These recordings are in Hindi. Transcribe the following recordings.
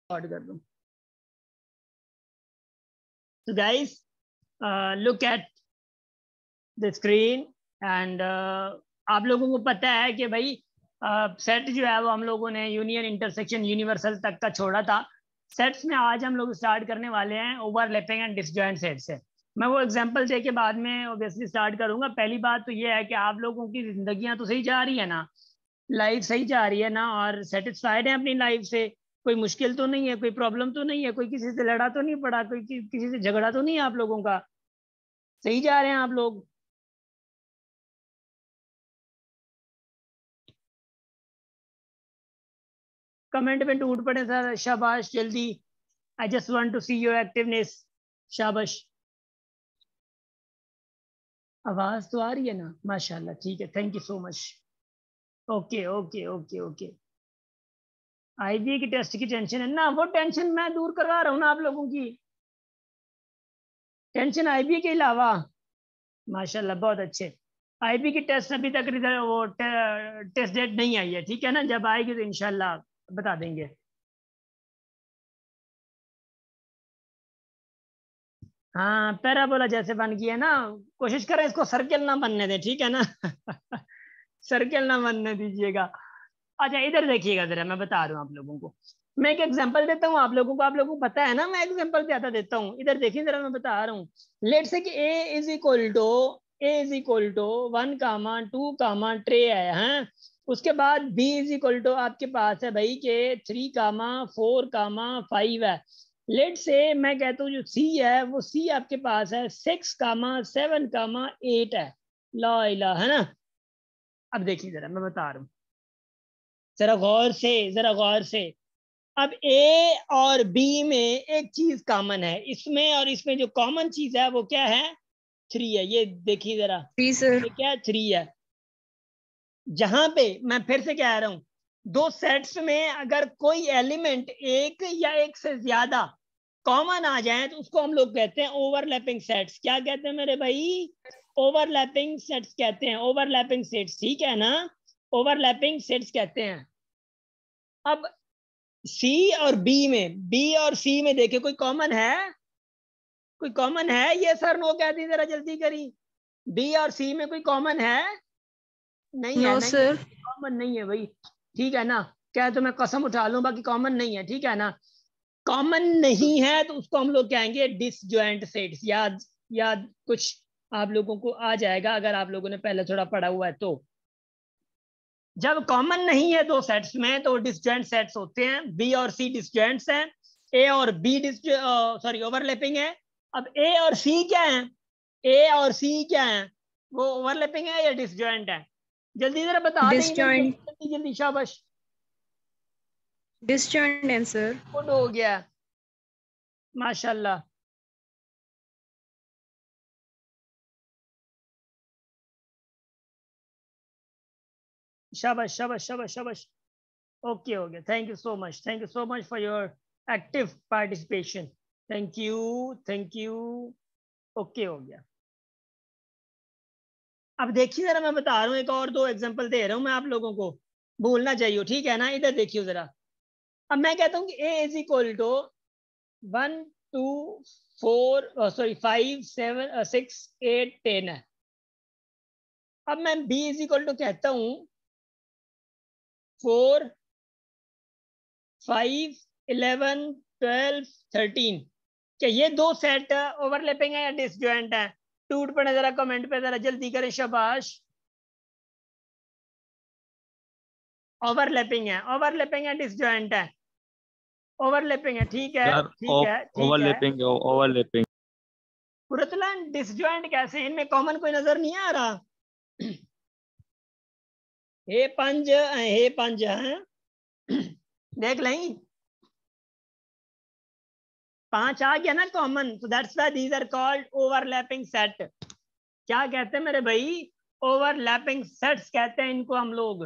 रिकॉर्ड कर दूं। So guys, look at the screen and आप लोगों को पता है कि भाई सेट जो है वो हम लोगों ने यूनियन, इंटरसेक्शन, यूनिवर्सल तक का छोड़ा था। सेट्स में आज हम लोग स्टार्ट करने वाले हैं ओवरलैपिंग एंड डिसजॉइंट सेट से। मैं वो एग्जांपल दे के बाद में ऑब्वियसली स्टार्ट करूंगा। पहली बात तो ये है कि आप लोगों की जिंदगियां तो सही जा रही है ना, लाइफ सही जा रही है ना, और सेटिस्फाइड है अपनी लाइफ से, कोई मुश्किल तो नहीं है, कोई प्रॉब्लम तो नहीं है, कोई किसी से लड़ा तो नहीं पड़ा, कोई किसी से झगड़ा तो नहीं है आप लोगों का, सही जा रहे हैं आप लोग। कमेंट में टूट पड़े सर, शाबाश जल्दी, I just want to see your activeness, शाबाश। आवाज तो आ रही है ना, माशाल्लाह, ठीक है, thank you so much. Okay okay okay okay. IBA की टेस्ट की टेंशन है ना, वो टेंशन मैं दूर करवा रहा हूँ ना आप लोगों की, टेंशन आईबीए के अलावा। माशाल्लाह बहुत अच्छे। आईबी की टेस्ट अभी तक वो टेस्ट डेट नहीं आई है, ठीक है ना, जब आएगी तो इंशाल्लाह बता देंगे। हाँ, पैराबोला जैसे बन गया ना, कोशिश करें इसको सर्कल ना बनने दे, ठीक है ना। सर्कल ना बनने दीजिएगा। अच्छा इधर देखिएगा जरा, मैं बता रहा हूँ आप लोगों को, मैं एक एग्जांपल देता हूँ आप लोगों को, आप लोगों को पता है ना मैं एग्जांपल ज्यादा देता हूँ। इधर देखिए जरा, मैं बता रहा हूँ। लेट से कि ए इज इक्वल टू 1, 2, ट्रे है, उसके बाद बी इज इक्वल टू आपके पास है भाई के 3, 4, 5 है। लेट से मैं कहता हूँ जो सी है वो सी आपके पास है 6, 7, 8 है। ला इला है ना। अब देखिए जरा, मैं बता रहा हूँ, जरा गौर से, जरा गौर से। अब ए और बी में एक चीज कॉमन है, इसमें और इसमें जो कॉमन चीज है वो क्या है? 3 है। ये देखिए जरा, 3 सर। ये क्या है? 3 है। जहां पे मैं फिर से कह रहा हूं, दो सेट्स में अगर कोई एलिमेंट एक या एक से ज्यादा कॉमन आ जाए तो उसको हम लोग कहते हैं ओवरलैपिंग सेट्स। क्या कहते हैं मेरे भाई? ओवरलैपिंग सेट्स कहते हैं, ओवरलैपिंग सेट्स, ठीक है ना, ओवरलैपिंग सेट्स कहते हैं। अब सी और बी में, बी और सी में देखिए कोई कॉमन है? कोई कॉमन है? ये सर नो कह दी, जरा जल्दी करी। बी और सी में कोई कॉमन है? नहीं है, नो नहीं है, सर। कॉमन नहीं है भाई, ठीक है ना। क्या तो मैं कसम उठा लूं, बाकी कॉमन नहीं है, ठीक है ना। कॉमन नहीं है तो उसको हम लोग कहेंगे डिसजॉइंट सेट्स। याद याद कुछ आप लोगों को आ जाएगा अगर आप लोगों ने पहले थोड़ा पढ़ा हुआ है तो। जब कॉमन नहीं है दो सेट्स में तो डिसजॉइंट सेट्स होते हैं। बी और सी डिसजॉइंट्स हैं, ए और बी सॉरी ओवरलैपिंग है। अब ए और सी क्या है? ए और सी क्या है? वो ओवरलैपिंग है या डिसजॉइंट है? जल्दी जरा बता दें, जल्दी डिसजॉइंट। जल्दी जल्दी, शाबाश। Disjoint answer. गुड हो गया, माशाल्लाह। शाबाश शाबाश शाबाश शाबाश। ओके हो गया, thank you so much, thank you so much for your active participation, thank you, thank you. Okay हो गया। अब देखिए जरा, मैं बता रहा हूँ, एक और दो एग्जांपल दे रहा हूँ मैं आप लोगों को, भूलना चाहिए, ठीक है ना। इधर देखिए जरा, अब मैं कहता हूँ कि ए इज इक्वल टू 1, 2, 4 सॉरी 5, 7, 6, 8, 10 है। अब मैं बी इज इक्वल टू कहता हूँ 4, 5, 11, 12, 13। क्या ये दो सेट ओवरलैपिंग है या डिसजॉइंट है? टूट पड़े जरा कमेंट पे, जरा जल्दी करें, शाबाश। ओवरलैपिंग है, ओवरलैपिंग है, डिसजॉइंट है? ओवरलैपिंग है, ठीक है यार ठीक है ठीक है। Overlapping overlapping. पुरतलन डिसजॉइंट कैसे? इनमें कॉमन कोई नजर नहीं आ रहा। हे पंज है, देख लें, 5 आ गया ना common, so that's why these are called overlapping set। क्या कहते हैं मेरे भाई? ओवरलैपिंग सेट्स कहते हैं इनको हम लोग।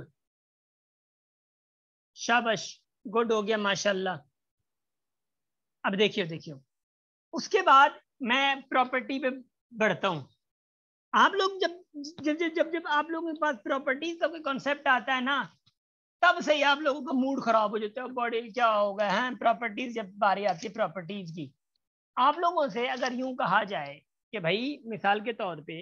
शाबाश, गुड हो गया, माशाल्लाह। अब देखियो देखियो, उसके बाद मैं प्रॉपर्टी पे बढ़ता हूं। आप लोग जब जब जब जब जब आप लोगों के पास प्रॉपर्टीज का कोई कॉन्सेप्ट आता है ना, तब से ही आप लोगों का मूड खराब हो जाता है, बॉडी क्या हो गया है। प्रॉपर्टीज जब बारी आती है प्रॉपर्टीज की, आप लोगों से अगर यूं कहा जाए कि भाई मिसाल के तौर पे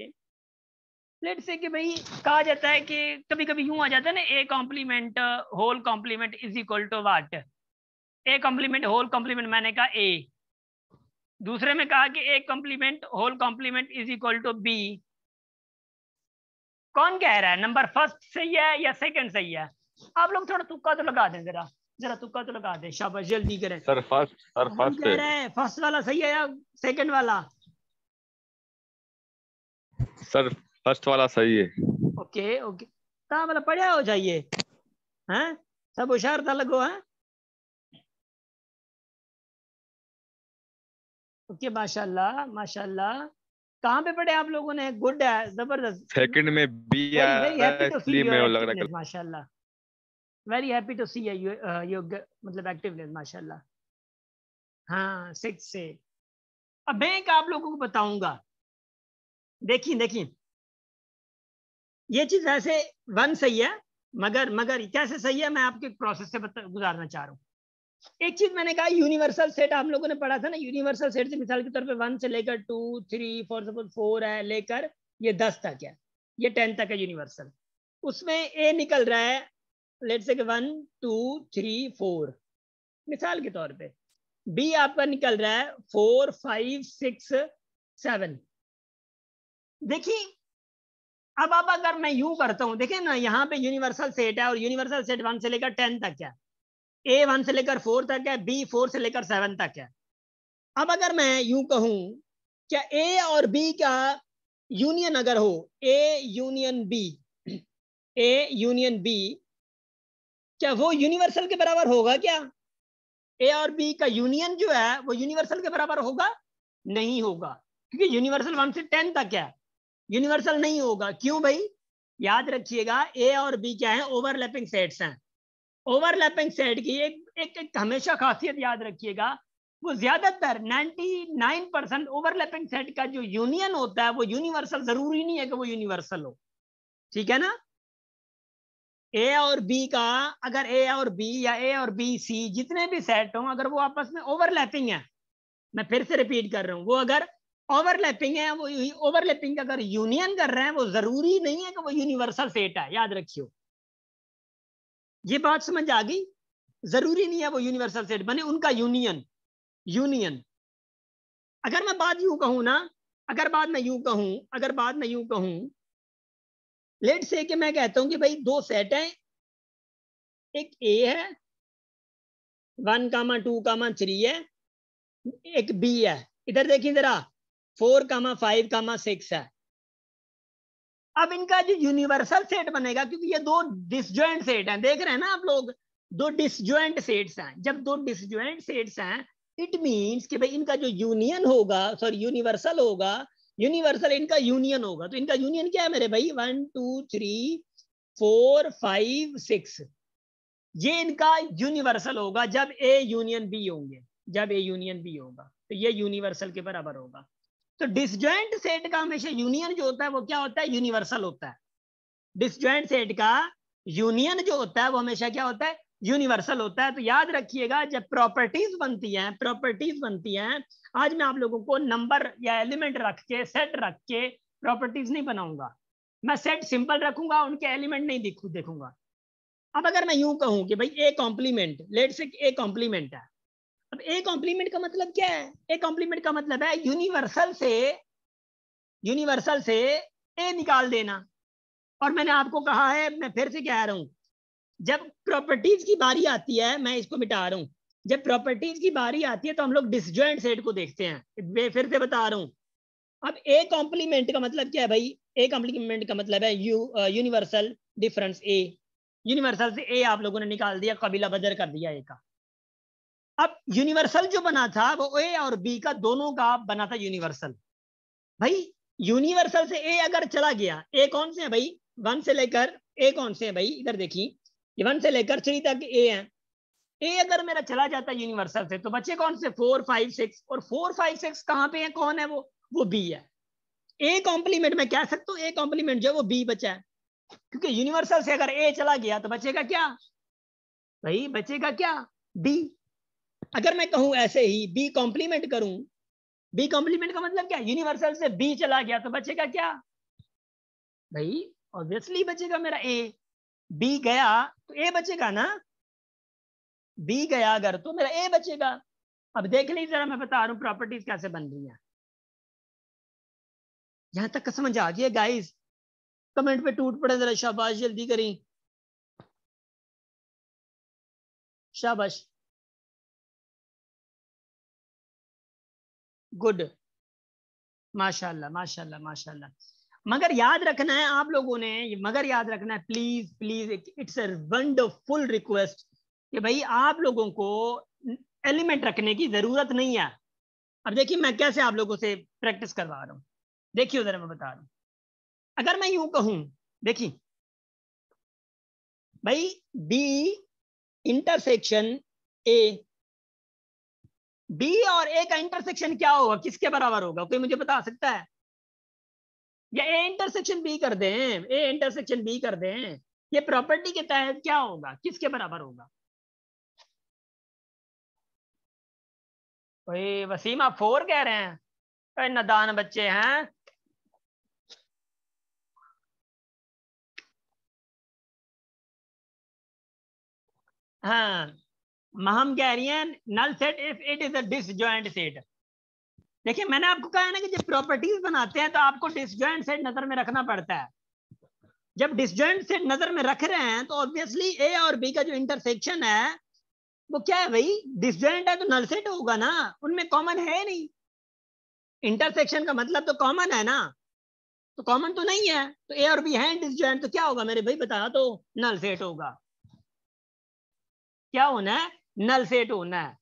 लेट्स से कि भाई कहा जाता है कि कभी कभी यूं आ जाता है ना, A complement whole complement is equal to what, A complement whole complement, मैंने कहा ए, दूसरे में कहा कि A complement whole complement is equal to B. कौन कह रहा है नंबर फर्स्ट सही है या सेकंड सही है? आप लोग थोड़ा तुक्का तो लगा दें, जरा जरा तुक्का तो लगा दें, शाबाश जल्दी करें। सर फर्स्ट, सर कौन फर्स्ट कह रहा है फर्स्ट वाला सही है या सेकंड वाला? सर फर्स्ट वाला सही है। ओके ओके, ता मतलब पढ़िया हो जाइए, हैं सब होशियार था लगो है। ओके माशाल्लाह माशाल्लाह। कहाँ पे पढ़े आप लोगों ने? गुड है, जबरदस्त। सेकंड में बी वेरी वेरी आया हैप्पी है, टू सी इसलिए योर मैं लग रहा एक्टिवनेस माशाल्लाह, very happy to see your मतलब एक्टिवनेस माशाल्लाह। हाँ 6 से। अब मैं एक आप लोगों को बताऊंगा, देखिए देखिए ये चीज ऐसे 1 सही है, मगर मगर कैसे सही है मैं आपके प्रोसेस से गुजारना चाह रहा हूँ। एक चीज मैंने कहा यूनिवर्सल सेट हम लोगों ने पढ़ा था ना, यूनिवर्सल सेट से मिसाल के तौर पे 1 से लेकर 2 3 फॉर सपोज 4 है, लेकर ये 10 तक है, ये 10 तक है यूनिवर्सल। उसमें ए निकल रहा है लेट्स से 1 2 3 4 मिसाल के तौर पे, बी आपका निकल रहा है 4 5 6 7। देखिए अब अगर मैं यूं करता हूं, देखिए ना यहाँ पे यूनिवर्सल सेट है और यूनिवर्सल सेट 1 से लेकर 10 तक है, ए 1 से लेकर 4 तक है, बी 4 से लेकर 7 तक है। अब अगर मैं यूं कहूं क्या ए और बी का यूनियन अगर हो, A union B, A union B, क्या वो यूनिवर्सल के बराबर होगा क्या? ए और बी का यूनियन जो है वो यूनिवर्सल के बराबर होगा? नहीं होगा, क्योंकि यूनिवर्सल 1 से 10 तक है, यूनिवर्सल नहीं होगा। क्यों भाई? याद रखिएगा ए और बी क्या है, ओवरलैपिंग सेट्स हैं। ओवरलैपिंग सेट की एक हमेशा खासियत याद रखिएगा, वो ज्यादातर 99% ओवरलैपिंग सेट का जो यूनियन होता है वो यूनिवर्सल जरूरी नहीं है कि वो यूनिवर्सल हो, ठीक है ना। ए और बी का, अगर ए और बी या ए और बी सी जितने भी सेट हों, अगर वो आपस में ओवरलैपिंग है, मैं फिर से रिपीट कर रहा हूं, वो अगर ओवरलैपिंग है, वो ओवरलैपिंग अगर यूनियन कर रहे हैं, वो जरूरी नहीं है कि वो यूनिवर्सल सेट है, याद रखियो। ये बात समझ आ गई? जरूरी नहीं है वो यूनिवर्सल सेट बने, उनका यूनियन यूनियन। अगर मैं बात यूं कहूं ना, अगर बात मैं यूं कहूं लेट से कि मैं कहता हूं कि भाई 2 सेट हैं, एक ए है 1,2,3 है, एक बी है, इधर देखिए जरा 4,5,6 है। अब इनका जो यूनिवर्सल सेट बनेगा, क्योंकि ये 2 डिसजॉइंट सेट हैं, देख रहे हैं ना आप लोग, 2 डिसजॉइंट सेट्स हैं। जब 2 डिसजॉइंट सेट्स हैं, इट मींस कि भाई इनका जो यूनियन होगा, सॉरी यूनिवर्सल होगा, यूनिवर्सल इनका यूनियन होगा। तो इनका यूनियन क्या है मेरे भाई? 1 2 3 4 5 6, ये इनका यूनिवर्सल होगा जब ए यूनियन बी होंगे, जब ए यूनियन बी होगा तो ये यूनिवर्सल के बराबर होगा। तो डिसजॉइंट सेट का हमेशा यूनियन जो होता है वो क्या होता है? यूनिवर्सल होता है। डिसजॉइंट सेट का यूनियन जो होता है वो हमेशा क्या होता है? यूनिवर्सल होता है। तो याद रखिएगा जब प्रॉपर्टीज बनती हैं, आज मैं आप लोगों को नंबर या एलिमेंट रख के, सेट रख के प्रॉपर्टीज नहीं बनाऊंगा, मैं सेट सिंपल रखूंगा, उनके एलिमेंट नहीं देखूंगा। अब अगर मैं यूं कहूं कि भाई ए कॉम्प्लीमेंट, लेट से ए कॉम्प्लीमेंट है, अब ए कॉम्प्लीमेंट का मतलब क्या है? ए कॉम्प्लीमेंट का मतलब है यूनिवर्सल से ए निकाल देना। और मैंने आपको कहा है, मैं फिर से कह रहा हूं, जब प्रॉपर्टीज की बारी आती है, मैं इसको मिटा रहा हूं, जब प्रॉपर्टीज की बारी आती है तो हम लोग डिसजॉइंट सेट को देखते हैं। मैं फिर से बता रहा हूं, अब ए कॉम्प्लीमेंट का मतलब क्या है भाई? ए कॉम्प्लीमेंट का मतलब है यूनिवर्सल डिफरेंस ए, यूनिवर्सल से ए आप लोगों ने निकाल दिया, कबीला बदर कर दिया ए का। अब यूनिवर्सल जो बना था वो ए और बी का दोनों का बना था यूनिवर्सल। भाई यूनिवर्सल से ए अगर चला गया, ए कौन से है भाई? 1 से लेकर ए कौन से है भाई? इधर देखिए, 1 से लेकर 3 तक ए है। ए अगर मेरा चला जाता है यूनिवर्सल से तो बच्चे कौन से? 4 5 6, और 4 5 6 कहां पे है? कौन है वो बी है। ए कॉम्प्लीमेंट मैं कह सकता हूं, ए कॉम्प्लीमेंट जो वो बी बचा है, क्योंकि यूनिवर्सल से अगर ए चला गया तो बचेगा क्या? भाई बचेगा क्या, बी। अगर मैं कहूं ऐसे ही बी कॉम्प्लीमेंट करूं, बी कॉम्प्लीमेंट का मतलब क्या, यूनिवर्सल से बी चला गया तो बचेगा क्या भाई, ऑब्वियसली बचेगा मेरा ए। बी गया तो ए बचेगा ना, बी गया अगर तो मेरा ए बचेगा। अब देख लीजिए जरा, मैं बता रहा हूं प्रॉपर्टीज कैसे बन रही हैं। यहां तक का समझ आ गया गाइस? कमेंट पे टूट पड़े जरा, शाबाश, जल्दी करी, शाबाश, गुड, माशाल्लाह माशाल्लाह माशाल्लाह। मगर याद रखना है आप लोगों ने, मगर याद रखना है please please, it's a wonderful request कि भाई आप लोगों को एलिमेंट रखने की जरूरत नहीं है। अब देखिए मैं कैसे आप लोगों से प्रैक्टिस करवा रहा हूं, देखिए उधर मैं बता रहा हूं। अगर मैं यूं कहूं, देखिए भाई बी इंटरसेक्शन ए, बी और ए का इंटरसेक्शन क्या होगा, किसके बराबर होगा, कोई मुझे बता सकता है? या ए इंटरसेक्शन बी कर दें, ए इंटरसेक्शन बी कर दें, ये प्रॉपर्टी के तहत क्या होगा, किसके बराबर होगा? कोई वसीम आप 4 कह रहे हैं? कोई नादान बच्चे हैं। हाँ, हम कह रही हैं null set if it is a disjoint set. देखिए मैंने आपको कहा है ना कि जब प्रॉपर्टीज बनाते हैं तो आपको डिसजॉइंट सेट नजर में रखना पड़ता है। जब डिसजॉइंट सेट नजर में रख रहे हैं तो ऑब्वियसली ए और बी का जो इंटरसेक्शन है वो क्या है भाई, डिसजॉइंट है तो नल सेट होगा ना, उनमें कॉमन है नहीं। इंटरसेक्शन का मतलब तो कॉमन है ना, तो कॉमन तो नहीं है, तो ए और बी है डिसजॉइंट, तो क्या होगा मेरे भाई बता, तो नल सेट होगा। क्या होना है, नल सेट होना है।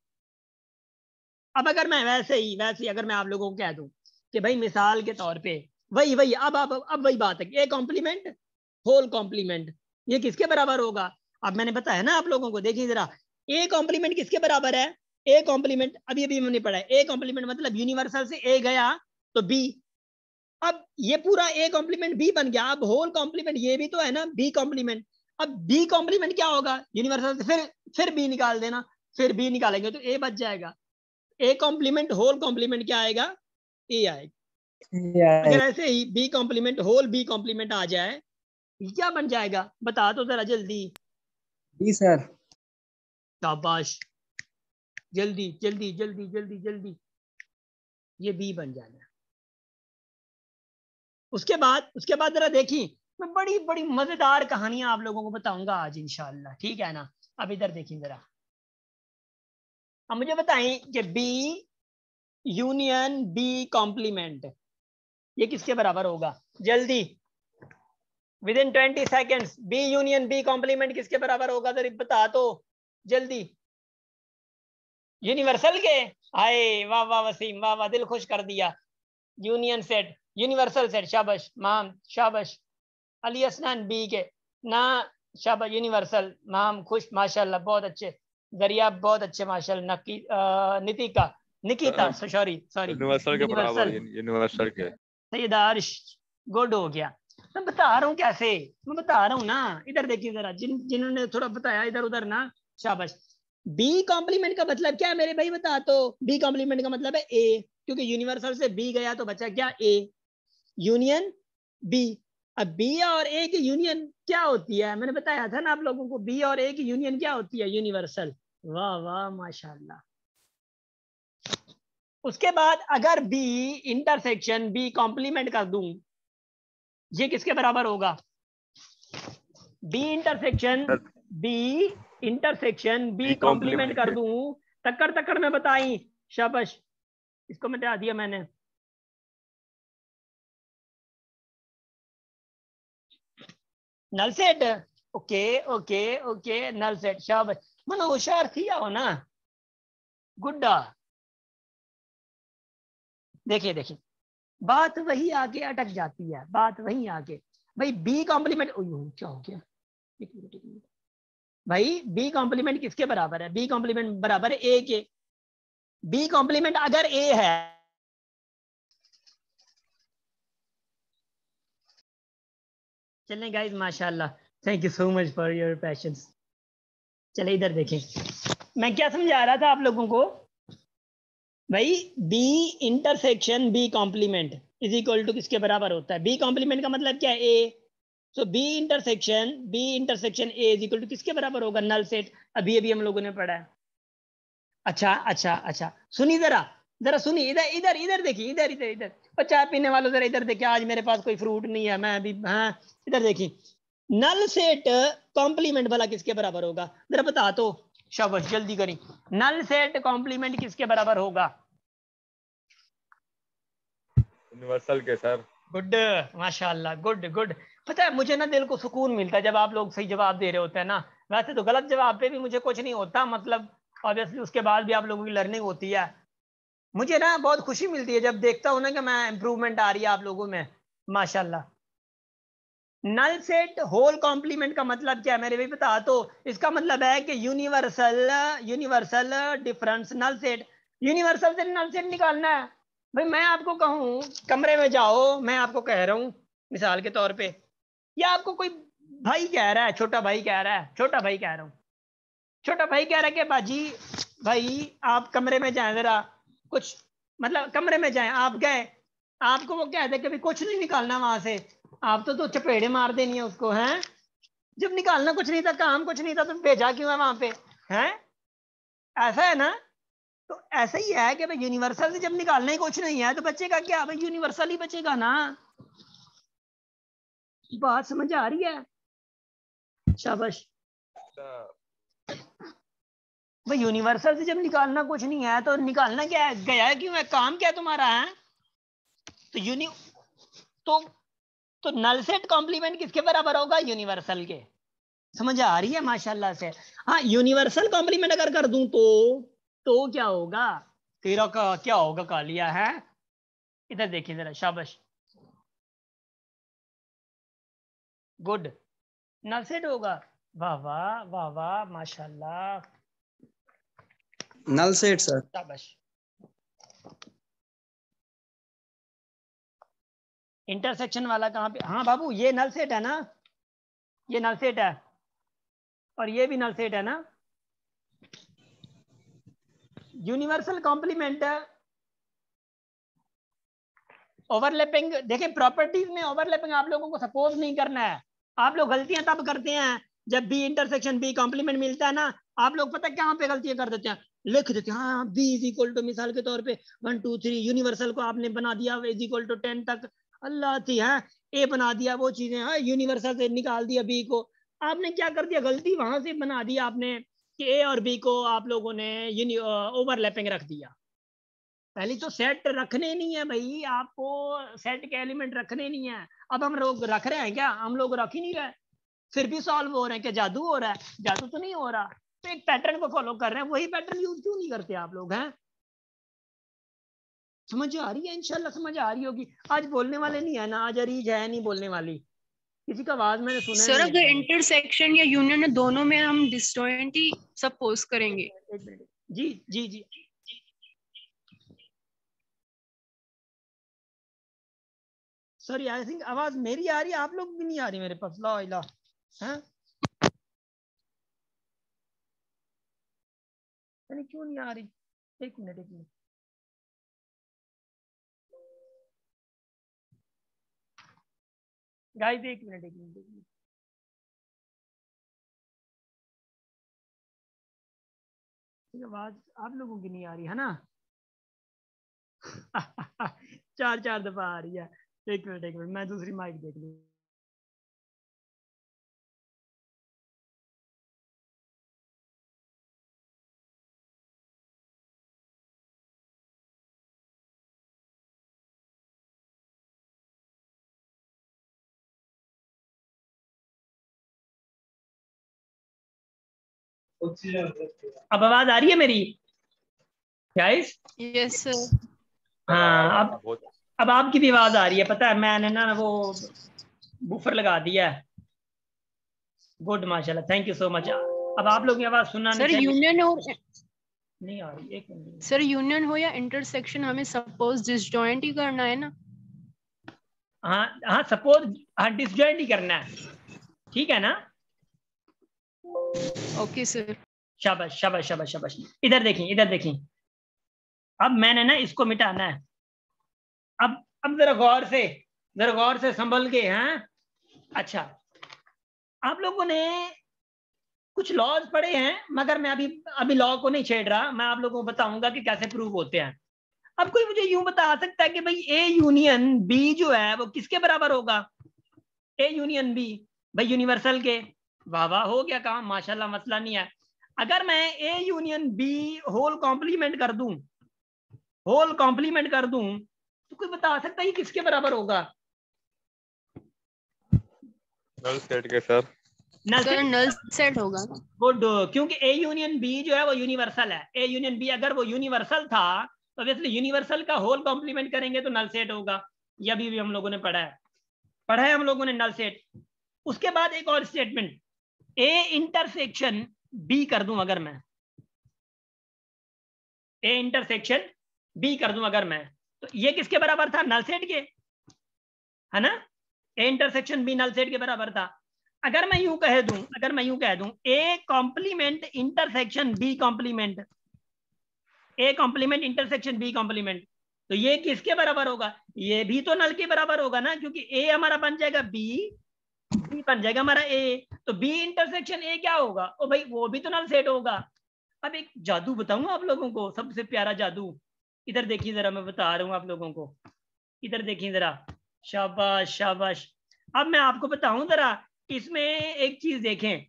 अब अगर मैं वैसे ही अगर मैं आप लोगों को कह दूं कि भाई मिसाल के तौर पे, वही वही अब वही बात है कि ए कॉम्प्लीमेंट होल कॉम्प्लीमेंट, ये किसके बराबर होगा? अब मैंने बताया ना आप लोगों को, देखिए जरा, ए कॉम्प्लीमेंट किसके बराबर है, ए कॉम्प्लीमेंट अभी अभी हमने पढ़ा है, ए कॉम्प्लीमेंट मतलब यूनिवर्सल से ए गया तो बी। अब ये पूरा ए कॉम्प्लीमेंट बी बन गया, अब होल कॉम्प्लीमेंट ये भी तो है ना बी कॉम्प्लीमेंट। अब बी कॉम्प्लीमेंट क्या होगा, यूनिवर्सल से फिर बी निकाल देना, फिर बी निकालेंगे तो ए बच जाएगा। ए कॉम्प्लीमेंट होल कॉम्प्लीमेंट क्या आएगा, ए आएगा। अगर ऐसे ही B complement whole B complement आ जाए क्या बन जाएगा, बता तो जरा जल्दी। जी सर। शाबाश, जल्दी जल्दी जल्दी जल्दी जल्दी, ये बी बन जाएगा। उसके बाद जरा देखिए, मैं बड़ी बड़ी मजेदार कहानियां आप लोगों को बताऊंगा आज इंशाल्लाह, ठीक है ना। अब इधर देखिए जरा, अब मुझे बताएं कि बी यूनियन बी कॉम्प्लीमेंट ये किसके बराबर होगा, जल्दी, within 20 seconds, B union B complement किसके बराबर होगा, जरा बता तो जल्दी। यूनिवर्सल के, आए वाह वाह वसीम, वाह वाह, दिल खुश कर दिया। यूनियन सेट, यूनिवर्सल सेट, शाबाश माम, शाबाश। अली असनान बी के ना, शाबाश, यूनिवर्सल माम, खुश, माशाल्लाह, बहुत अच्छे। जरिया बहुत अच्छे, माशाल्लाह। Nitika, Nikita, sorry sorry, universal के बराबर, यूनिवर्सल, यूनिवर्सल के। सैयदार्श, गुड हो गया। मैं बता रहा हूँ कैसे, मैं बता रहा हूँ ना, इधर देखिए जरा, जिन्होंने थोड़ा बताया इधर उधर ना, शाबाश। बी कॉम्प्लीमेंट का मतलब क्या है मेरे भाई बता तो, बी कॉम्प्लीमेंट का मतलब है ए, क्योंकि यूनिवर्सल से बी गया तो बचा क्या, ए यूनियन बी। अब बी और ए की यूनियन क्या होती है, मैंने बताया था ना आप लोगों को, बी और ए की यूनियन क्या होती है, यूनिवर्सल। वाह वाह माशाल्लाह। उसके बाद अगर बी इंटरसेक्शन बी कॉम्प्लीमेंट कर दूं, ये किसके बराबर होगा, B intersection B intersection B B complement complement कर के। दूं, टक्कर टक्कर में बताई, शाबाश, इसको मिटा दिया मैंने। Null set, okay okay okay, null set, शाबाश। मनो होशियार थी हो ना, गुड्डा। देखिए देखिए, बात वही आके अटक जाती है, बात वही आके, भाई बी कॉम्प्लीमेंट, क्या हो गया, एक मिनट एक मिनट, भाई बी कॉम्प्लीमेंट किसके बराबर है, बी कॉम्प्लीमेंट बराबर है ए के। बी कॉम्प्लीमेंट अगर ए है, चलें गाइस, माशाल्लाह, thank you so much for your passions. चले इधर देखें, मैं क्या समझा रहा था आप लोगों को भाई, B intersection B complement is equal to किसके बराबर होता है? बी कॉम्प्लीमेंट का मतलब क्या है? A. So B intersection A is equal to किसके बराबर होगा? Null set. अभी अभी हम लोगों ने पढ़ा है। अच्छा अच्छा अच्छा, सुनिए जरा, जरा सुनिए, इधर इधर इधर देखिए, इधर इधर इधर, और चाय पीने वालों जरा इधर देखिए, आज मेरे पास कोई फ्रूट नहीं है, मैं अभी, हाँ इधर देखिए, नल सेट कॉम्प्लीमेंट भला किसके बराबर होगा? जरा बता तो, शाबाश जल्दी करी, नल सेट कॉम्प्लीमेंट किसके बराबर होगा? यूनिवर्सल के सर। गुड, माशाल्लाह, गुड गुड। पता है मुझे ना दिल को सुकून मिलता है जब आप लोग सही जवाब दे रहे होते हैं ना। वैसे तो गलत जवाब पे भी मुझे कुछ नहीं होता, मतलब ऑब्वियसली उसके बाद भी आप लोगों की लर्निंग होती है। मुझे ना बहुत खुशी मिलती है जब देखता हूँ ना कि मैं इंप्रूवमेंट आ रही है आप लोगों में, माशाल्लाह। नल सेट होल कॉम्प्लीमेंट का मतलब क्या है मेरे भाई बता तो? इसका मतलब है कि universal difference null set, universal से नल सेट निकालना है। भाई मैं आपको कहूँ कमरे में जाओ, मैं आपको कह रहा हूँ मिसाल के तौर पे, या आपको कोई भाई कह रहा है, छोटा भाई कह रहा है, छोटा भाई कह रहा हूँ, छोटा भाई कह रहा है कि बाजी भाई आप कमरे में जाएं जरा, कुछ मतलब कमरे में जाएं, आप गए, आपको वो कहते कि भाई कुछ नहीं निकालना वहां से, आप तो चपेड़े मार देनी है उसको, हैं? जब निकालना कुछ नहीं था, काम कुछ नहीं था, तो भेजा क्यों है वहां पे? हैं? ऐसा है ना? तो ऐसा ही है कि भाई यूनिवर्सल से जब निकालना ही कुछ नहीं है तो बचेगा क्या? भाई यूनिवर्सल ही बचेगा ना। बात समझ आ रही है? शाबाश। भाई यूनिवर्सल से जब निकालना कुछ नहीं है तो निकालना क्या है? गया क्यों है? काम क्या तुम्हारा है? तो तो तो नल सेट कॉम्प्लीमेंट किसके बराबर होगा? यूनिवर्सल के। समझ आ रही है माशाल्लाह से? हाँ, यूनिवर्सल कॉम्प्लीमेंट अगर कर दूं तो क्या होगा? तेरा का क्या होगा? कालिया है, इधर देखिए जरा, शाबाश, गुड, नल सेट होगा। वाह वाह वाह वाह, माशाल्लाह, नल सेट सर। शाबाश। इंटरसेक्शन वाला कहाँ पे? हाँ बाबू, ये नल सेट है ना, ये नल सेट है, और ये भी नल सेट है ना। यूनिवर्सल कॉम्प्लीमेंट है, ओवरलैपिंग, देखें प्रॉपर्टीज में ओवरलैपिंग आप लोगों को सपोज नहीं करना है। आप लोग गलतियां तब करते हैं जब बी इंटरसेक्शन बी कॉम्प्लीमेंट मिलता है ना, आप लोग पता कहाँ पे गलतियां कर देते हैं? लिख देते हैं हाँ बी इज इक्वल टू, मिसाल के तौर पे 1 2 3, यूनिवर्सल को आपने बना दिया इज इक्वल टू 10 तक, अल्लाह थी है, ए बना दिया, वो चीजें हाँ यूनिवर्सल से निकाल दिया बी को। आपने क्या कर दिया? गलती वहां से बना दी आपने कि ए और बी को आप लोगों ने ओवरलैपिंग रख दिया। पहले तो सेट रखने नहीं है भाई, आपको सेट के एलिमेंट रखने नहीं है। अब हम लोग रख रहे हैं क्या? हम लोग रख ही नहीं रहे, फिर भी सॉल्व हो रहे हैं। क्या जादू हो रहा है? जादू तो नहीं हो रहा। तो एक पैटर्न को फॉलो कर रहे हैं, वही पैटर्न यूज क्यों नहीं करते आप लोग? हैं? समझ आ रही है? इंशाल्लाह समझ आ रही होगी। आज बोलने वाले नहीं है ना, आज अरीज है नहीं बोलने वाली, किसी का आवाज मैंने सुना सर नहीं अगर है। इंटरसेक्शन या यूनियन है दोनों में हम डिसजॉइंट ही सपोज करेंगे। एक मिनट, जी जी जी, सॉरी आई थिंक आवाज मेरी आ रही है, आप लोग भी नहीं आ रही मेरे पास। ला इला है, क्यों नहीं आ रही? एक मिनट, एक मिनट, गाइस एक मिनट, एक मिनट, एक मिनट। आवाज आप लोगों की नहीं आ रही है ना? चार चार दफा आ रही है। एक मिनट, एक मिनट, मैं दूसरी माइक देख लूँ। अब आवाज आ रही है मेरी गाइस? Yes sir. हाँ, अब आपकी भी आवाज आ रही है। पता है मैंने ना वो बूफर लगा दिया है। गुड, माशाल्लाह, थैंक यू सो मच। अब आप लोग की आवाज सुनना नहीं सर चाहिए। यूनियन और नहीं आ रही, एक मिनट। सर यूनियन हो या इंटरसेक्शन हमें सपोज डिसजॉइंट ही करना है ना? हाँ हाँ, सपोज, हाँ डिसजॉइंट ही करना है, ठीक है ना? Okay sir. शाबाश शाबाश शाबाश शाबाश। इधर देखिए, इधर देखिए। अब मैंने ना इसको मिटाना है। अब जरा गौर से संभल के हैं। अच्छा, आप लोगों ने कुछ लॉज पढ़े हैं, मगर मैं अभी अभी लॉ को नहीं छेड़ रहा, मैं आप लोगों को बताऊंगा कि कैसे प्रूव होते हैं। अब कोई मुझे यूं बता सकता है कि भाई ए यूनियन बी जो है वो किसके बराबर होगा? ए यूनियन बी, भाई यूनिवर्सल के। वाह वाह, हो गया काम, माशाल्लाह, मसला नहीं है। अगर मैं A union B whole complement कर दूं, तो कोई बता सकता है ये किसके बराबर होगा? नल सेट के सर। नल सर सेट। नल सेट होगा। गुड, क्योंकि ए यूनियन बी जो है वो यूनिवर्सल है। ए यूनियन बी अगर वो यूनिवर्सल था तो ऑब्वियसली यूनिवर्सल का होल कॉम्प्लीमेंट करेंगे तो नल सेट होगा। ये अभी भी हम लोगों ने पढ़ा है हम लोगों ने, नल सेट। उसके बाद एक और स्टेटमेंट, ए इंटरसेक्शन बी कर दूं अगर मैं, ए इंटरसेक्शन बी कर दूं अगर मैं, तो ये किसके बराबर था? नल सेट के, है ना? A intersection B null set के बराबर था। अगर मैं यूं कह दूं A complement intersection B complement, A complement intersection B complement, तो ये किसके बराबर होगा? ये भी तो नल के बराबर होगा ना, क्योंकि ए हमारा बन जाएगा बी, बी बन जाएगा हमारा ए, तो बी इंटरसेक्शन ए क्या होगा? ओ भाई, वो भी तो नल सेट होगा। अब एक जादू बताऊंगा आप लोगों को, सबसे प्यारा जादू। इधर देखिए जरा, मैं बता रहा हूं आप लोगों को, इधर देखिए जरा। शाबाश शाबाश। अब मैं आपको बताऊं जरा, इसमें एक चीज देखें,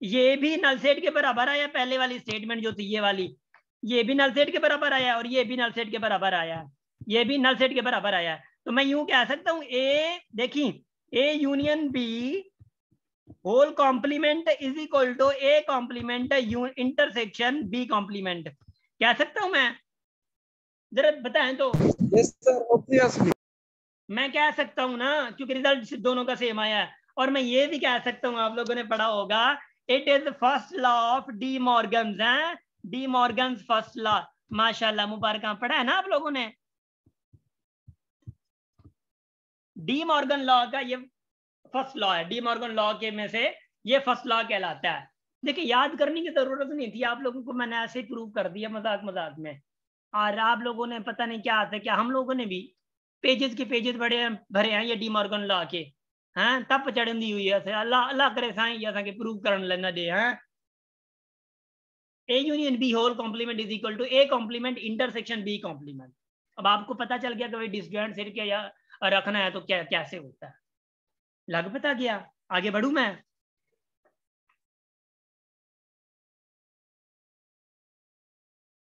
ये भी नल सेट के बराबर आया, पहले वाली स्टेटमेंट जो थी ये वाली, ये भी नल सेट के बराबर आया और ये भी नल सेट के बराबर आया, ये भी नल सेट के बराबर आया। तो मैं यूं कह सकता हूं, ए देखिए, A union B whole complement is equal to A complement intersection B complement. कह सकता हूं मैं? जरा बताएं तो। Yes sir, obviously. मैं कह सकता हूं ना, क्योंकि रिजल्ट दोनों का सेम आया है। और मैं ये भी कह सकता हूं, आप लोगों ने पढ़ा होगा, it is first law of D Morgan's, है डी मॉर्गन्स फर्स्ट लॉ। माशाल्लाह, मुबारक, पढ़ा है ना आप लोगों ने? डी मॉर्गन लॉ का ये फर्स्ट लॉ है, डी मॉर्गन लॉ के में से ये फर्स्ट लॉ कहलाता है। देखिए, याद करने की जरूरत नहीं थी आप लोगों को, मैंने ऐसे ही प्रूव कर दिया मजाक मजाक में। और आप लोगों ने पता नहीं क्या आता है, क्या हम लोगों ने भी पेजेस के पेजेस बड़े भरे हैं ये डी मॉर्गन लॉ के, हैं तब चढ़न दी हुई है। अल्लाह अल्लाह करे साईं ये असांखे प्रूव करण लेना दे, हैं A union B whole complement is equal to A complement intersection B complement. अब आपको पता चल गया कि भाई डिसजॉइंट सेट क्या या रखना है तो क्या कैसे होता है, लग पता गया। आगे बढ़ू मैं?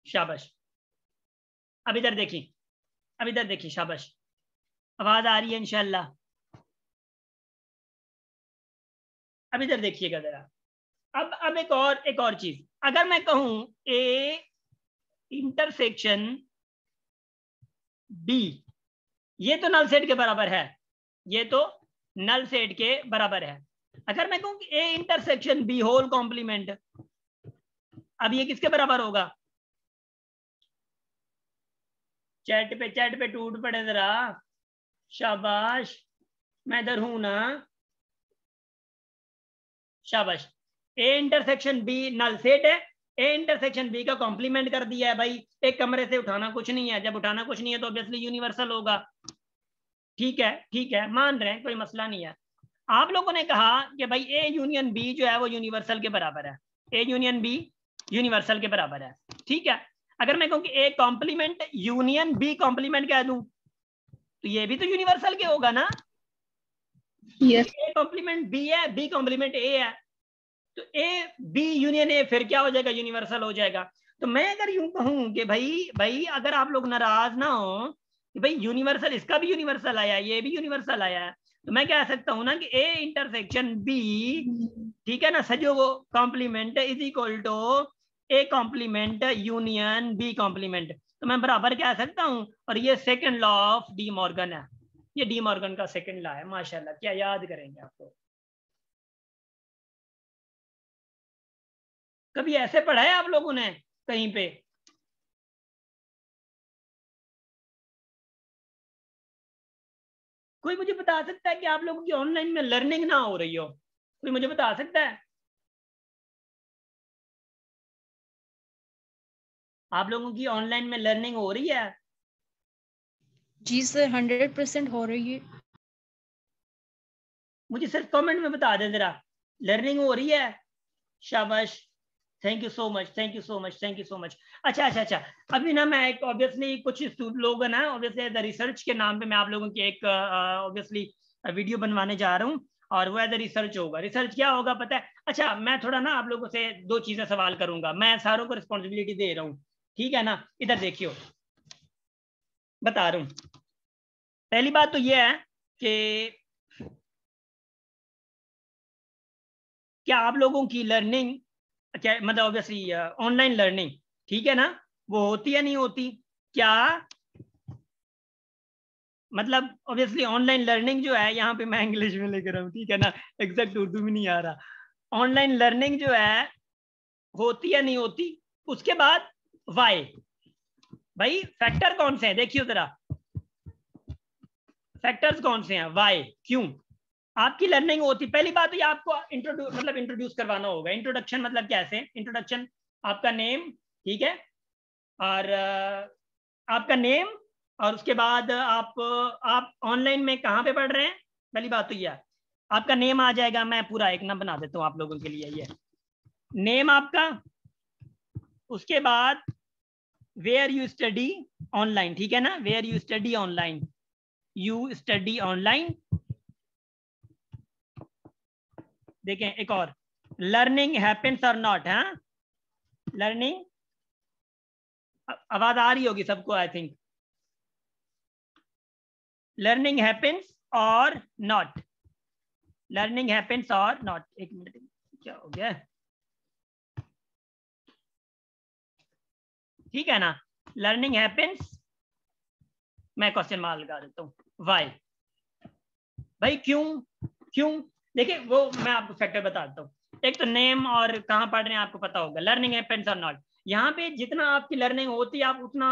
शाबाश। अब इधर देखिए, अब इधर देखिए, शाबाश। आवाज आ रही है इंशाल्लाह? अब इधर देखिएगा जरा। अब एक और चीज, अगर मैं कहूं ए इंटरसेक्शन बी, ये तो नल सेट के बराबर है, ये तो नल सेट के बराबर है। अगर मैं कहूं A intersection B whole complement, अब ये किसके बराबर होगा? चैट पे टूट पड़े जरा। शाबाश, मैं इधर हूं ना। शाबाश। A intersection B null set है, ए इंटरसेक्शन बी का कॉम्प्लीमेंट कर दिया है भाई। एक कमरे से उठाना कुछ नहीं है, जब उठाना कुछ नहीं है तो ऑब्वियसली यूनिवर्सल होगा। ठीक है, मान रहे हैं, कोई मसला नहीं है। आप लोगों ने कहा कि भाई ए यूनियन बी जो है वो यूनिवर्सल के बराबर है, ए यूनियन बी यूनिवर्सल के बराबर है। ठीक है, अगर मैं कहूँ कि A complement union B complement कह दूं, तो ये भी तो यूनिवर्सल के होगा ना। यस। ए कॉम्प्लीमेंट बी है, बी कॉम्प्लीमेंट ए है, तो ए बी यूनियन ए फिर क्या हो जाएगा? यूनिवर्सल हो जाएगा। तो मैं अगर यूं कहूं कि भाई भाई अगर आप लोग नाराज ना हो कि भाई यूनिवर्सल, इसका भी यूनिवर्सल आया है, ये भी यूनिवर्सल आया है, तो मैं कह सकता हूं ना कि ए इंटरसेक्शन बी, ठीक है ना, सजो वो complement is equal to A complement union B complement. तो मैं बराबर कह सकता हूं, और ये second law of De Morgan है, ये डी मॉर्गन का सेकंड लॉ है। माशाल्लाह, क्या याद करेंगे आपको? कभी ऐसे पढ़ा है आप लोगों ने कहीं पे? कोई मुझे बता सकता है कि आप लोगों की ऑनलाइन में लर्निंग ना हो रही हो? कोई मुझे बता सकता है? आप लोगों की ऑनलाइन में लर्निंग हो रही है? जी सर 100% हो रही है। मुझे सिर्फ कमेंट में बता दें जरा, लर्निंग हो रही है? शाबाश, thank you so much, thank you so much, thank you so much. अच्छा, अभी ना मैं एक ऑब्वियसली कुछ लोग हैं ना, ऑब्वियसली रिसर्च के नाम पे मैं आप लोगों की एक ऑब्वियसली वीडियो बनवाने जा रहा हूँ, और वो एज रिसर्च होगा। रिसर्च क्या होगा पता है? अच्छा, मैं थोड़ा ना आप लोगों से दो चीजें सवाल करूंगा, मैं सारों को रिस्पॉन्सिबिलिटी दे रहा हूँ, ठीक है ना? इधर देखियो, बता रहा हूँ। पहली बात तो ये है कि क्या आप लोगों की लर्निंग, क्या मतलब ऑब्वियसली ऑनलाइन लर्निंग, ठीक है ना, वो होती या नहीं होती? क्या मतलब ऑब्वियसली ऑनलाइन लर्निंग जो है, यहाँ पे मैं इंग्लिश में लेकर रहा हूँ, ठीक है ना, एग्जैक्ट उर्दू में नहीं आ रहा। ऑनलाइन लर्निंग जो है होती या नहीं होती? उसके बाद वाई, भाई फैक्टर कौन से हैं देखियो जरा, फैक्टर्स कौन से हैं? वाई, क्यों आपकी लर्निंग होती? पहली बात तो ये आपको इंट्रोड्यूस करवाना होगा। इंट्रोडक्शन मतलब कैसे? इंट्रोडक्शन, आपका नेम, ठीक है, और आपका नेम, और उसके बाद आप ऑनलाइन में कहाँ पे पढ़ रहे हैं, पहली बात तो ये है। आपका नेम आ जाएगा, मैं पूरा एक नाम बना देता हूँ आप लोगों के लिए, ये नेम आपका। उसके बाद वेयर यू स्टडी ऑनलाइन, ठीक है ना, where you study online, you study online. देखें एक और, लर्निंग हैपेंस और नॉट, हाँ लर्निंग, आवाज आ रही होगी सबको I think, learning happens or not, learning happens or not. एक मिनट, क्या हो गया, ठीक है ना, लर्निंग हैपेंस, मैं क्वेश्चन मार्क लगा देता हूँ, वाई, भाई क्यों, क्यों? देखिए वो मैं आपको फैक्टर बताता हूँ। एक तो नेम और कहाँ पढ़ रहे हैं आपको पता होगा, लर्निंग हैपेंस और नॉट। यहाँ पे जितना आपकी लर्निंग होती है आप उतना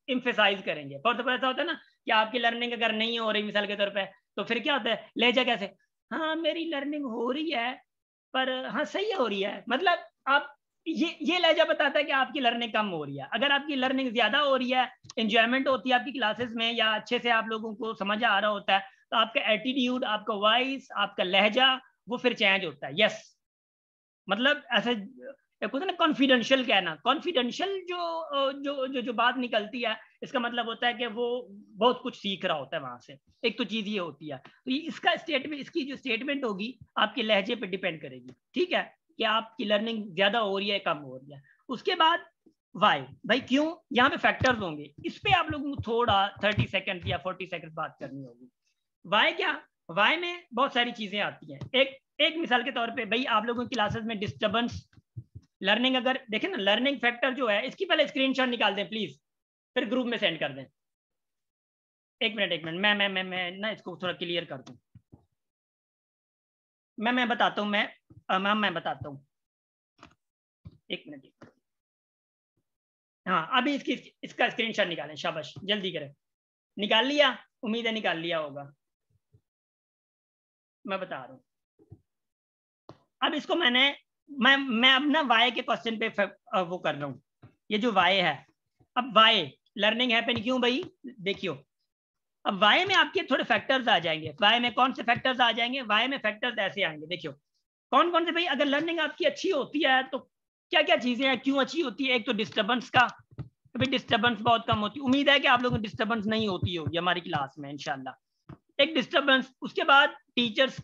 इम्फेसाइज करेंगे। बहुत दफा ऐसा होता है ना कि आपकी लर्निंग अगर नहीं हो रही मिसाल के तौर पे, तो फिर क्या होता है, लहजा कैसे, हाँ मेरी लर्निंग हो रही है, पर हाँ सही हो रही है, मतलब आप ये लहजा बताता है कि आपकी लर्निंग कम हो रही है। अगर आपकी लर्निंग ज्यादा हो रही है, इंजॉयमेंट होती है आपकी क्लासेस में, या अच्छे से आप लोगों को समझ आ रहा होता है, तो आपका एटीट्यूड, आपका वॉइस, आपका लहजा वो फिर चेंज होता है। यस, मतलब ऐसे एक होता है ना कॉन्फिडेंशियल कहना, कॉन्फिडेंशियल जो जो जो जो बात निकलती है, इसका मतलब होता है कि वो बहुत कुछ सीख रहा होता है वहां से। एक तो चीज ये होती है, तो ये इसका स्टेटमेंट, इसकी जो स्टेटमेंट होगी आपके लहजे पे डिपेंड करेगी, ठीक है, कि आपकी लर्निंग ज्यादा हो रही है कम हो रही है। उसके बाद वाई, भाई क्यों, यहाँ पे फैक्टर्स होंगे, इस पे आप लोगों को थोड़ा 30 सेकंड या 40 सेकंड बात करनी होगी। वाई क्या, वाई में बहुत सारी चीजें आती हैं। एक एक मिसाल के तौर पे, भाई आप लोगों की क्लासेस में डिस्टर्बेंस, लर्निंग अगर देखें ना, लर्निंग फैक्टर जो है इसकी पहले स्क्रीनशॉट निकाल दें प्लीज, फिर ग्रुप में सेंड कर दें। एक मिनट मैं ना इसको थोड़ा क्लियर कर दूं। मैं बताता हूँ, मैं बताता हूँ, एक मिनट। हाँ अभी इसका स्क्रीनशॉट निकालें, शाबाश जल्दी करें। निकाल लिया? उम्मीद है निकाल लिया होगा, मैं बता रहा हूँ। अब इसको मैं अब ना वाई के क्वेश्चन पे वो कर रहा हूँ। ये जो वाई है, अब वाई लर्निंग हैपन क्यों भाई, देखियो अब वाई में आपके थोड़े फैक्टर्स आ जाएंगे। वाई में कौन से फैक्टर्स आ जाएंगे? वाई में फैक्टर्स ऐसे आएंगे, देखियो कौन कौन से भाई। अगर लर्निंग आपकी अच्छी होती है तो क्या क्या चीजें हैं, क्यों अच्छी होती है? एक तो डिस्टर्बेंस का, तो भाई डिस्टर्बेंस बहुत कम होती है। उम्मीद है कि आप लोगों को डिस्टर्बेंस नहीं होती होगी हमारी क्लास में इंशाल्लाह। एक डिस्टर्बेंस, उसके बाद टीचर्स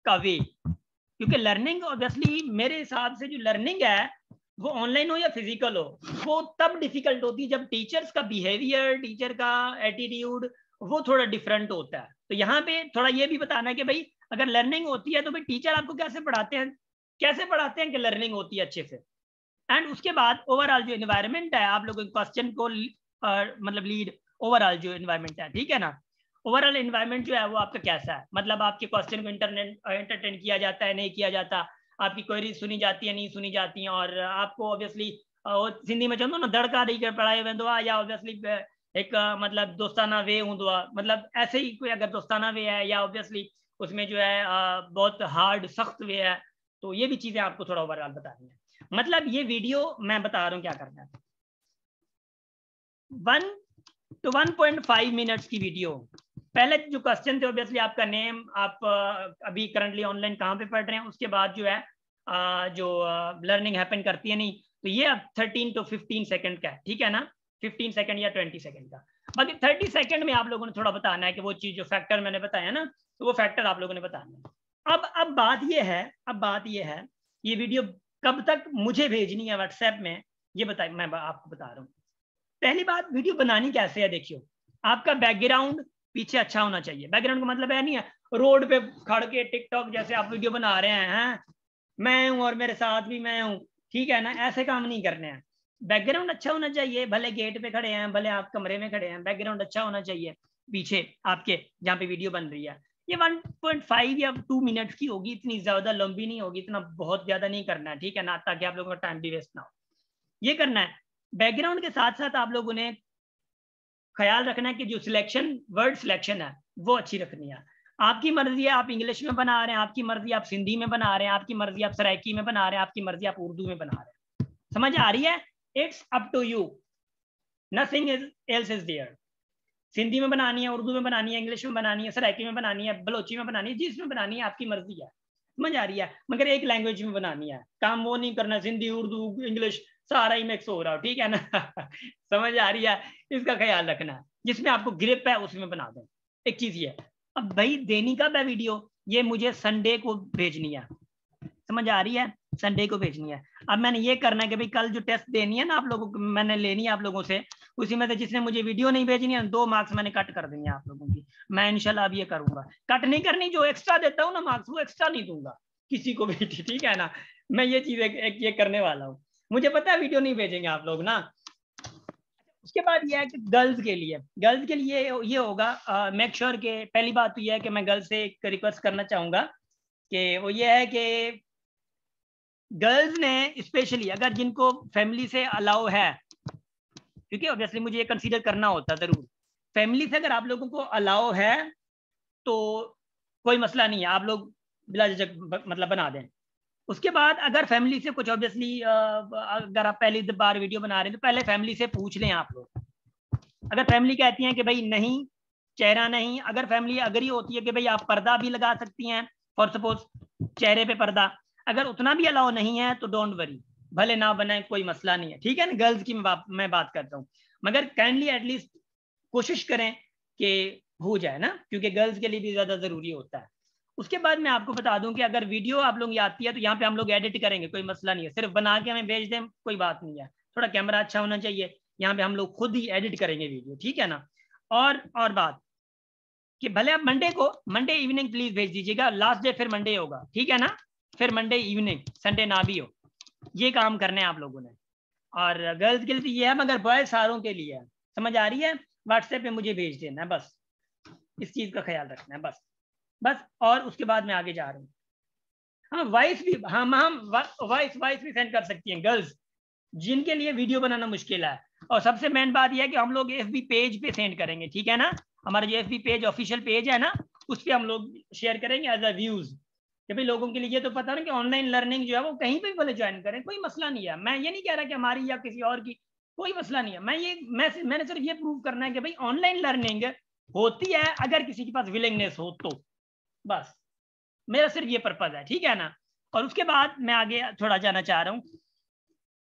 का वे, क्योंकि लर्निंग ऑब्वियसली मेरे हिसाब से जो लर्निंग है वो ऑनलाइन हो या फिजिकल हो, वो तब डिफिकल्ट होती है जब टीचर्स का बिहेवियर, टीचर का एटीट्यूड वो थोड़ा डिफरेंट होता है। तो यहाँ पे थोड़ा ये भी बताना है कि भाई अगर लर्निंग होती है तो भाई टीचर आपको कैसे पढ़ाते हैं कि लर्निंग होती है अच्छे से। एंड उसके बाद ओवरऑल जो इन्वायरमेंट है, आप लोगों के क्वेश्चन को मतलब लीड, ओवरऑल जो इन्वायरमेंट है, ठीक है ना, ओवरऑल इन्वायरमेंट जो है वो आपका कैसा है, मतलब आपके क्वेश्चन को एंटरटेन किया जाता है नहीं किया जाता, आपकी क्वेरी सुनी जाती है नहीं सुनी जाती है, और आपको ऑब्वियसली सिंधी में चवंदो ना दड़का ॾेई करे पढ़ायो वेंदो आहे, या ऑब्वियसली एक मतलब दोस्ताना वे हूंदो आहे, मतलब ऐसे ही कोई अगर दोस्ताना वे है, या ऑब्वियसली उसमें जो है बहुत हार्ड सख्त वे है। तो ये भी चीजें आपको थोड़ा ओवरऑल बतानी है। मतलब ये वीडियो मैं बता रहा हूँ क्या करना है। 1 to 1.5 मिनट्स की वीडियो। पहले जो क्वेश्चन थे ऑब्वियसली आपका नेम, आप अभी करंटली ऑनलाइन कहाँ पे पढ़ रहे हैं, उसके बाद जो है जो लर्निंग हैपन करती है नहीं, तो ये अब 13 to 15 सेकंड का है, ठीक है ना, 15 सेकंड या 20 सेकंड का। बाकी 30 सेकंड में आप लोगों ने थोड़ा बताना है कि वो चीज जो फैक्टर मैंने बताया ना, तो वो फैक्टर आप लोगों ने बताना है। अब बात ये है, ये वीडियो कब तक मुझे भेजनी है व्हाट्सएप में, ये बताइए, मैं आपको बता रहा हूँ। पहली बात, वीडियो बनानी कैसे है, देखियो, आपका बैकग्राउंड पीछे अच्छा होना चाहिए। बैकग्राउंड का मतलब है नहीं है रोड पे खड़ के टिकटॉक जैसे आप वीडियो बना रहे हैं, मैं हूं और मेरे साथ भी मैं हूं, ठीक है ना, ऐसे काम नहीं करने हैं। बैकग्राउंड अच्छा होना चाहिए, भले गेट पे खड़े हैं, भले आप कमरे में खड़े हैं, बैकग्राउंड अच्छा होना चाहिए पीछे आपके जहाँ पे वीडियो बन रही है। ये 1.5 या 2 मिनट की होगी, इतनी ज्यादा लंबी नहीं होगी, इतना बहुत ज्यादा नहीं करना है, ठीक है ना, ताकि आप लोगों का टाइम भी वेस्ट ना हो। ये करना है। बैकग्राउंड के साथ साथ आप लोगों ने ख्याल रखना है कि जो सिलेक्शन, वर्ड सिलेक्शन है वो अच्छी रखनी है। आपकी मर्जी है आप इंग्लिश में बना रहे हैं, आपकी मर्जी आप सिंधी में बना रहे हैं, आपकी मर्जी आप सराइकी में बना रहे हैं, आपकी मर्जी आप उर्दू में बना रहे हैं, समझ आ रही है? It's up to you, nothing else is there. Sindhi में बनानी है, उर्दू में बनानी है, इंग्लिश में बनानी है, सराइकी में बनानी है, बलोची में बनानी है, जिसमें बनानी है आपकी मर्जी है, समझ आ रही है? मगर एक लैंग्वेज में बनानी है, काम वो नहीं करना सिंधी उर्दू इंग्लिश सारा ही मिक्स हो रहा हो, ठीक है ना। समझ आ रही है? इसका ख्याल रखना है, जिसमें आपको ग्रिप है उसमें बना दें। एक चीज ये, अब भाई देनी कब है वीडियो, ये मुझे संडे को भेजनी है, समझ आ रही है? संडे को भेजनी है। अब मैंने ये करना है कि भाई कल जो टेस्ट देनी है ना आप लोगों को, मैंने लेनी है आप लोगों से, उसी में से जिसने मुझे वीडियो नहीं भेजनी है 2 मार्क्स मैंने कट कर देंगे आप लोगों की। मैं इंशाल्लाह अब ये करूंगा, कट नहीं करनी, जो एक्स्ट्रा देता हूँ ना मार्क्स वो एक्स्ट्रा नहीं दूंगा किसी को भी, ठीक है ना। मैं ये चीज एक ये करने वाला हूँ, मुझे पता है वीडियो नहीं भेजेंगे आप लोग ना। उसके बाद ये है कि गर्ल्स के लिए ये होगा, मेक श्योर के पहली बात तो ये है कि मैं गर्ल्स से एक रिक्वेस्ट करना चाहूंगा कि वो ये है कि गर्ल्स ने स्पेशली अगर जिनको फैमिली से अलाउ है, क्योंकि ऑब्वियसली मुझे ये कंसीडर करना होता है जरूर, फैमिली से अगर आप लोगों को अलाउ है तो कोई मसला नहीं है, आप लोग बिला झिझक मतलब बना दें। उसके बाद अगर फैमिली से कुछ ऑब्वियसली अगर आप पहली बार वीडियो बना रहे हैं तो पहले फैमिली से पूछ लें आप लोग। अगर फैमिली कहती है कि भाई नहीं, चेहरा नहीं, अगर फैमिली अग्री होती है कि भाई आप पर्दा भी लगा सकती हैं, फॉर सपोज चेहरे पे पर्दा, अगर उतना भी अलाउ नहीं है तो डोंट वरी, भले ना बनाए कोई मसला नहीं है, ठीक है ना। गर्ल्स की मैं बात करता हूँ, मगर काइंडली एटलीस्ट कोशिश करें कि हो जाए ना, क्योंकि गर्ल्स के लिए भी ज्यादा जरूरी होता है। उसके बाद मैं आपको बता दूं कि अगर वीडियो आप लोग आती है तो यहाँ पे हम लोग एडिट करेंगे, कोई मसला नहीं है, सिर्फ बना के हमें भेज दें कोई बात नहीं है, थोड़ा कैमरा अच्छा होना चाहिए, यहाँ पे हम लोग खुद ही एडिट करेंगे वीडियो, ठीक है ना। और बात कि भले आप मंडे इवनिंग प्लीज भेज दीजिएगा, लास्ट डे फिर मंडे होगा, ठीक है ना, फिर मंडे इवनिंग, संडे ना भी हो, ये काम करने हैं आप लोगों ने। और गर्ल्स के लिए तो ये है, मगर बॉयज सारों के लिए है, समझ आ रही है? व्हाट्सएप पे मुझे भेज देना है, बस इस चीज का ख्याल रखना है, बस। और उसके बाद मैं आगे जा रहा हूँ। हाँ वॉइस भी, हम वॉइस भी सेंड कर सकती हैं गर्ल्स जिनके लिए वीडियो बनाना मुश्किल है। और सबसे मेन बात यह है कि हम लोग एफबी पेज पे सेंड करेंगे, ठीक है ना, हमारा जो एफबी पेज ऑफिशियल पेज है ना, उस पर हम लोग शेयर करेंगे एज अ व्यूज, कि भाई लोगों के लिए ये तो पता ना कि ऑनलाइन लर्निंग जो है वो कहीं पे भी भले ज्वाइन करें, कोई मसला नहीं है। मैं ये नहीं कह रहा कि हमारी या किसी और की कोई मसला नहीं है, मैंने सिर्फ ये प्रूव करना है कि भाई ऑनलाइन लर्निंग होती है अगर किसी के पास विलिंगनेस हो तो, बस मेरा सिर्फ ये पर्पज है, ठीक है ना। और उसके बाद मैं आगे थोड़ा जाना चाह रहा हूँ,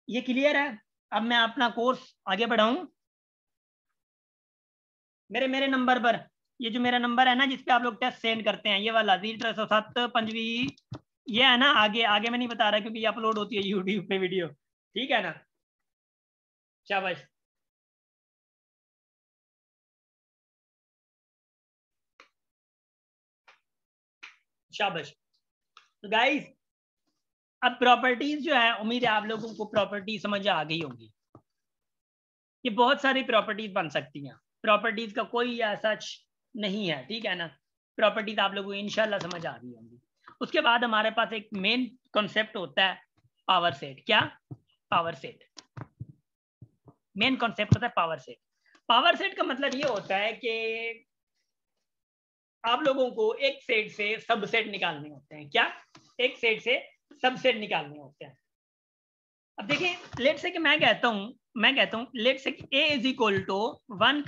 ये क्लियर है? अब मैं अपना कोर्स आगे बढ़ाऊं, मेरे नंबर पर, ये जो मेरा नंबर है ना जिसपे आप लोग टेस्ट सेंड करते हैं, ये वाला 0307 पंजवी, ये है ना, आगे आगे मैं नहीं बता रहा क्योंकि ये अपलोड होती है यूट्यूब पे वीडियो, ठीक है ना। शाबाश, शाबाश। तो गाइस अब प्रॉपर्टीज जो है, उम्मीद है आप लोगों को प्रॉपर्टी समझ आ गई होंगी। ये बहुत सारी प्रॉपर्टीज बन सकती हैं, प्रॉपर्टीज का कोई ऐसा नहीं है, ठीक है ना। प्रॉपर्टीज आप लोगों को इंशाल्लाह समझ आ रही होंगी। उसके बाद हमारे पास एक मेन कॉन्सेप्ट होता है पावर सेट। क्या? पावर सेट, मेन कॉन्सेप्ट होता है पावर सेट। पावर सेट का मतलब ये होता है कि आप लोगों को एक सेट से सबसेट निकालने होते हैं। क्या? एक सेट से सबसेट निकालने होते हैं। अब देखिए लेट से कि मैं कहता हूँ लेट से ए इज इक्वल टू 1,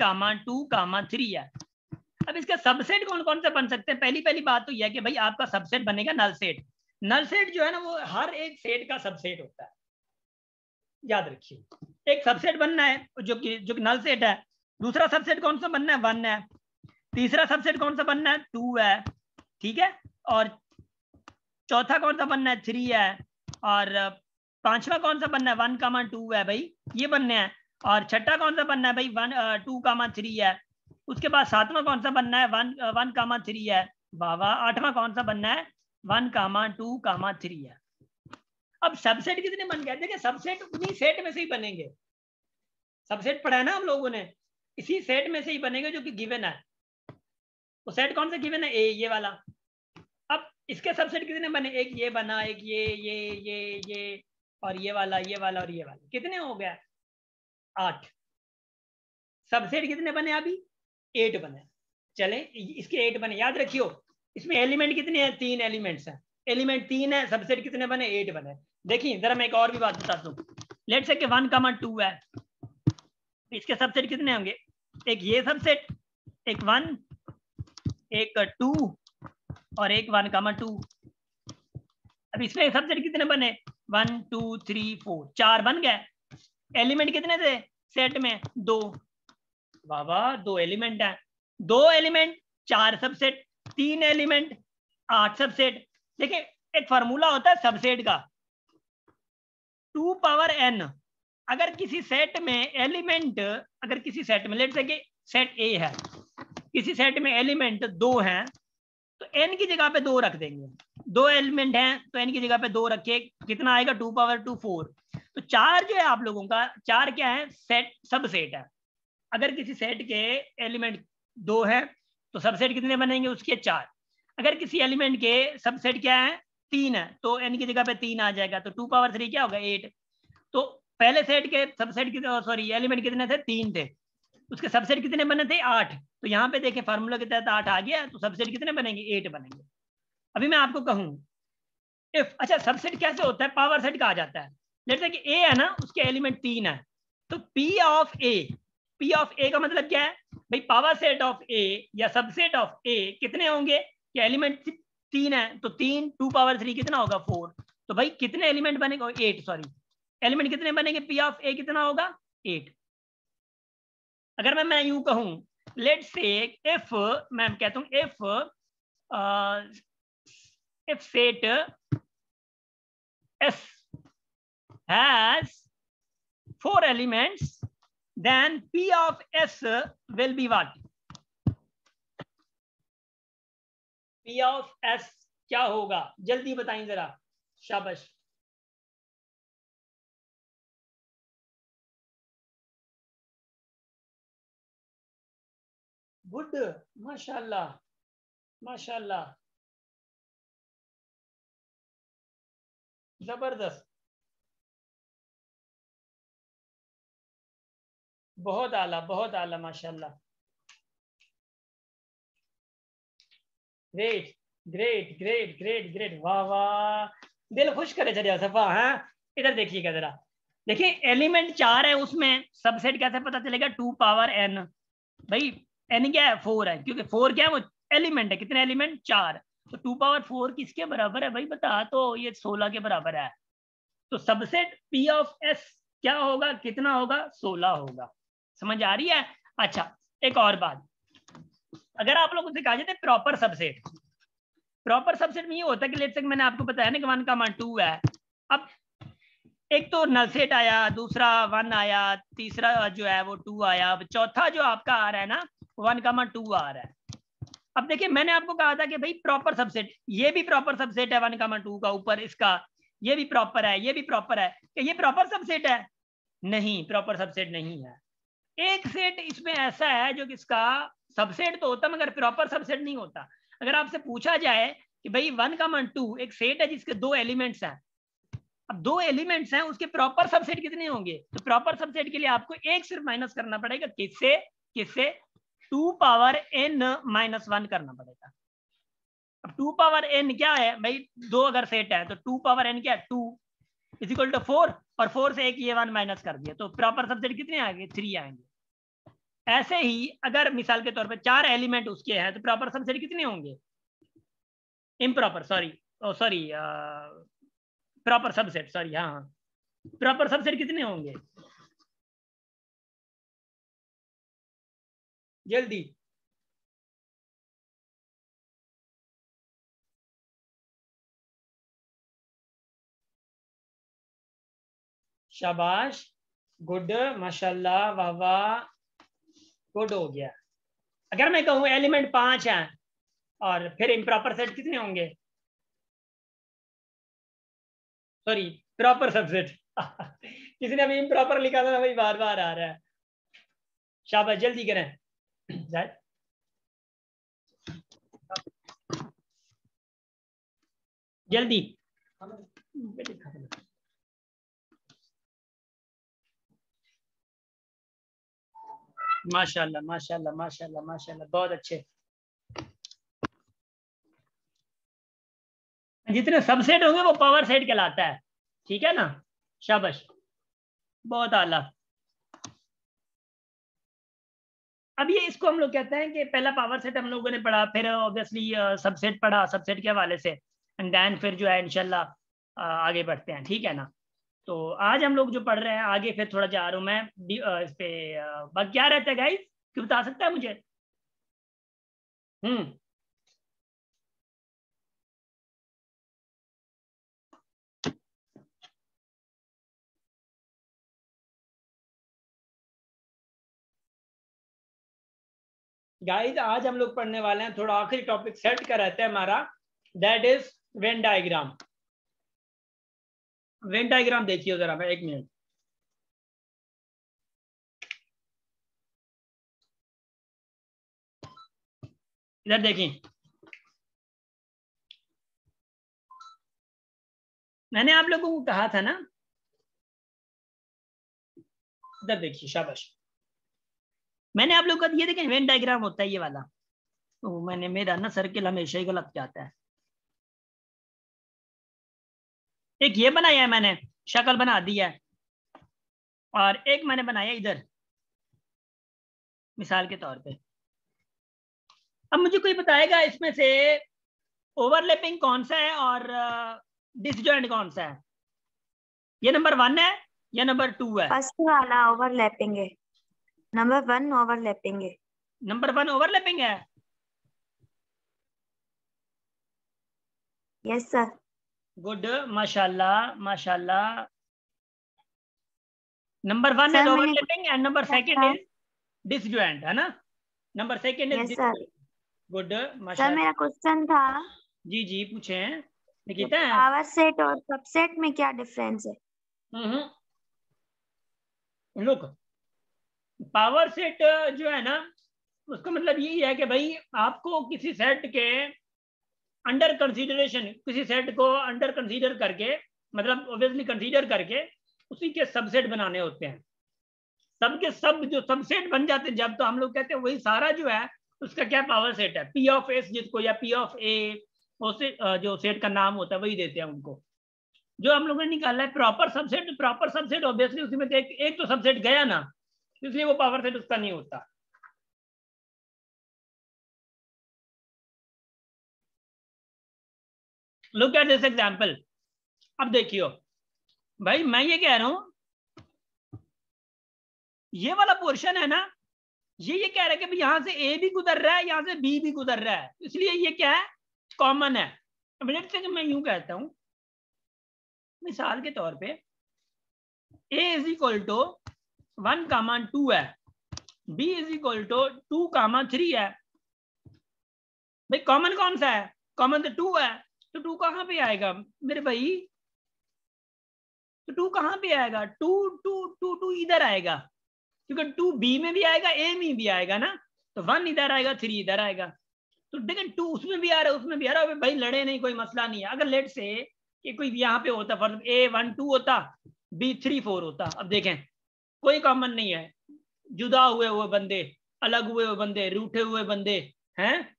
2, 3 है। अब इसका सबसेट कौन कौन से बन सकते हैं? पहली बात तो यह है कि भाई आपका सबसेट बनेगा नल सेट। नल सेट जो है ना वो हर एक सेट का सबसेट होता है, याद रखिए। एक सबसेट बनना है जो कि नल सेट है। दूसरा सबसेट कौन सा बनना है? 1 है। तीसरा सबसेट कौन सा बनना है? 2 है, ठीक है। और चौथा कौन सा बनना है? 3 है। और पांचवा कौन सा बनना है? 1, 2 है भाई, ये बनने हैं। और छठा कौन सा बनना है भाई? 1, 2, 3 है। उसके बाद सातवां कौन सा बनना है? 1, 3 है। वाह। आठवां कौन सा बनना है? 1, 2, 3 है। अब सबसेट कितने बन गए? देखिए सबसेट उन्हीं सेट में से ही बनेंगे। सबसेट पढ़ा है ना हम लोगों ने, इसी सेट में से ही बनेंगे जो कि गिवन है। तो सेट कौन सा गिवन है? ए, ये वाला। अब इसके सबसेट कितने बने? एक ये बना, एक ये और ये वाला, ये वाला और ये वाला। कितने हो गया? 8। सबसेट कितने बने? अभी 8 बने। चले इसके 8 बने, याद रखियो। इसमें एलिमेंट कितने हैं? 3 एलिमेंट्स हैं। एलिमेंट 3 है, सबसेट कितने बने? 8 बने। देखिए जरा मैं एक और भी बात बताता हूँ। लेट्स से कि 1, 2 है, इसके सबसेट कितने होंगे? एक ये सबसेट, एक 1, एक 2 और एक 1, 2। अब इसमें सबसेट कितने बने? 1, 2, 3, 4, 4 बन गए। एलिमेंट कितने थे सेट में? 2। वाह, 2 एलिमेंट है। 2 एलिमेंट 4 सबसेट, 3 एलिमेंट 8 सबसेट। देखिए एक फार्मूला होता है सबसेट का, 2 पावर n। अगर किसी सेट में एलिमेंट, अगर किसी सेट में लेट्स से कि सेट ए है, किसी सेट में एलिमेंट 2 हैं, तो n की जगह पे 2 रख देंगे। 2 एलिमेंट हैं तो n की जगह पे 2 रखे, कितना आएगा? 2 पावर 2, 4। तो 4 जो है आप लोगों का, 4 क्या है? सेट, सब सेट है। अगर किसी सेट के एलिमेंट 2 है तो सबसेट कितने बनेंगे उसके? 4। अगर किसी एलिमेंट के सबसेट क्या है? 3 है, तो n की जगह पे 3 आ जाएगा, तो 2 पावर 3 क्या होगा? 8। तो पहले सेट के सबसेट कितने, सॉरी एलिमेंट कितने थे? 3 थे। उसके सबसेट कितने बने थे? 8। तो यहाँ पे देखें फार्मूला के तहत 8 आ गया, तो सबसेट कितने बनेंगे? 8 बनेंगे। अभी मैं आपको कहूँ इफ, अच्छा सबसेट कैसे होता है? पावर सेट कहा जाता है। जैसे कि ए है ना, उसके एलिमेंट 3 है, तो P ऑफ ए का मतलब क्या है भाई? पावर सेट ऑफ ए या सबसेट ऑफ ए कितने होंगे? कि एलिमेंट 3 है, तो 3, 2 पावर 3 कितना होगा? 4। तो भाई कितने एलिमेंट बनेंगे? 8, सॉरी एलिमेंट कितने बनेंगे? P ऑफ ए कितना होगा? 8। अगर मैं यूं कहूं, लेट से इफ, मैं कहता हूं if set S has 4 elements, then P of S will be what? P of S क्या होगा? जल्दी बताएं जरा, शाबाश। गुड, माशाल्लाह माशाल्लाह, जबरदस्त, बहुत आला माशाल्लाह। Great great great great great, वाह वाह, दिल खुश करे चलिए सफा। हाँ इधर देखिएगा जरा, देखिए एलिमेंट 4 है, उसमें सबसेट कैसे पता चलेगा? 2 पावर n। भाई n क्या है? 4 है, क्योंकि 4 क्या है? वो एलिमेंट है। कितने एलिमेंट? 4। तो 2 पावर 4 किसके बराबर है भाई? बता तो, ये 16 के बराबर है। तो सबसेट P ऑफ S क्या होगा? कितना होगा? 16 होगा। समझ आ रही है? अच्छा एक और बात, अगर आप लोगों से कहा जाता है प्रॉपर सबसेट, प्रॉपर सबसेट में ये होता है कि लेट्स से मैंने आपको बताया ना कि 1, 2 है। अब एक तो नल सेट आया, दूसरा 1 आया, तीसरा जो है वो 2 आया, अब चौथा जो आपका आ रहा है ना 1, 2 आ रहा है। अब देखिए मैंने आपको कहा था कि भाई प्रॉपर सबसेट, ये भी प्रॉपर सबसेट है 1, 2 का, ऊपर इसका ये भी प्रॉपर है, ये भी प्रॉपर है। कि ये प्रॉपर सबसेट है? नहीं, प्रॉपर सबसेट नहीं है। एक सेट इसमें ऐसा है जो किसका सबसेट तो होता मगर प्रॉपर सबसेट नहीं होता। अगर आपसे पूछा जाए कि भाई 1, 2 एक सेट है जिसके 2 एलिमेंट्स हैं, अब 2 एलिमेंट्स हैं, उसके प्रॉपर सबसेट कितने होंगे? तो प्रॉपर सबसेट के लिए आपको एक सिर्फ माइनस करना पड़ेगा, किससे? किससे? 2 पावर n माइनस 1 करना पड़ेगा। अब 2 पावर n क्या है भाई? 2 अगर सेट है तो 2 पावर n क्या है? 2। इज इक्वल टू 4 और 4 से एक ये 1 माइनस कर दिया तो प्रॉपर सबसेट कितने आएंगे 3 आएंगे। ऐसे ही अगर मिसाल के तौर पे 4 एलिमेंट उसके हैं तो प्रॉपर सबसेट कितने होंगे, improper sorry proper subset sorry हाँ प्रॉपर सबसेट कितने होंगे जल्दी। शाबाश, गुड, माशाल्लाह, वाह वाह, गुड हो गया। अगर मैं कहूँ एलिमेंट 5 हैं और फिर इम्प्रॉपर सेट कितने होंगे, सॉरी प्रॉपर सबसेट किसी ने अभी इम्प्रॉपर लिखा था ना भाई, बार बार आ रहा है। शाबाश, जल्दी करें जल्दी। माशाल्लाह माशाल्लाह माशाल्लाह माशाल्लाह, बहुत अच्छे। जितने सबसेट होंगे वो पावर सेट कहलाता है, ठीक है ना। शाबाश, बहुत आला। अब ये इसको हम लोग कहते हैं कि पहला पावर सेट हम लोगों ने पढ़ा, फिर ऑब्वियसली सबसेट पढ़ा, सबसेट के हवाले से, एंड देन फिर जो है इंशाल्लाह आगे बढ़ते हैं, ठीक है ना। तो आज हम लोग जो पढ़ रहे हैं आगे, फिर थोड़ा जा रहा हूँ मैं इस पे क्या रहता है गाइस, क्यों बता सकता है मुझे? गाइस आज हम लोग पढ़ने वाले हैं, थोड़ा आखिरी टॉपिक सेट का रहता है हमारा, that is Venn diagram. Venn diagram देखिए जरा, मैं 1 मिनट, इधर देखिए, मैंने आप लोगों को कहा था ना, इधर देखिए, शाबाश, मैंने आप लोगों को ये देखें वेन डायग्राम होता है ये वाला, तो मैंने मेरा ना सर्किल हमेशा ही गलत जाता है। एक ये बनाया है मैंने, शक्ल बना दी है, और एक मैंने बनाया इधर मिसाल के तौर पे। अब मुझे कोई बताएगा इसमें से ओवरलैपिंग कौन सा है और डिसजॉइंट कौन सा है? ये नंबर 1 है या नंबर 2 है? फर्स्ट वाला ओवरलैपिंग है, नंबर 1 ओवरलैपिंग है। नंबर 1 ओवरलैपिंग है। Yes sir. गुड, माशाल्लाह माशाल्लाह। नंबर 1 है sir, overlapping and number 2 is disjoint, है ना। Number 2 is yes sir. Good, sir माशाल्लाह। मेरा क्वेश्चन था, जी जी पूछें निकिता। पावर सेट और सबसेट में क्या डिफरेंस है? लुक, पावर सेट जो है ना, उसका मतलब यही है कि भाई आपको किसी सेट के अंडर कंसीडरेशन, किसी सेट को अंडर कंसीडर करके, मतलब ऑब्वियसली कंसीडर करके उसी के सबसेट बनाने होते हैं। सब के सब जो सबसेट बन जाते हैं जब, तो हम लोग कहते हैं वही सारा जो है उसका क्या पावर सेट है, पी ऑफ एस जिसको, या पी ऑफ ए, उसे जो सेट का नाम होता है वही देते हैं उनको। जो हम लोगों ने निकाला है proper subset, proper subset obviously उसमें से एक तो सबसेट गया ना, इसलिए वो पावर सेट उसका नहीं होता। Look at this example. अब देखियो भाई, मैं ये कह रहा हूं ये वाला पोर्शन है ना, ये कह रहा है कि भाई यहां से ए भी गुजर रहा है, यहां से बी भी गुजर रहा है, इसलिए ये क्या है, कॉमन है। अब लेट्स से मैं यूं कहता हूं, मिसाल के तौर पे a इज इक्वल टू 1,2 है, b इज इक्वल टू 2,3 है। भाई कॉमन कौन सा है? कॉमन तो 2 है, तो 2 कहां पे आएगा मेरे भाई? तो 2 कहां पे आएगा? 2 इधर आएगा, क्योंकि 2 बी में भी आएगा, ए में भी आएगा ना, तो 1 इधर आएगा, 3 इधर आएगा। तो देखें 2 उसमें भी आ रहा है, उसमें भी आ रहा है, भाई लड़े नहीं, कोई मसला नहीं है। अगर लेट से कि कोई यहाँ पे होता, फॉर ए 1 2 होता, बी 3 4 होता। अब देखें कोई कॉमन नहीं है, जुदा हुए बंदे, अलग हुए बंदे, रूठे हुए बंदे हैं।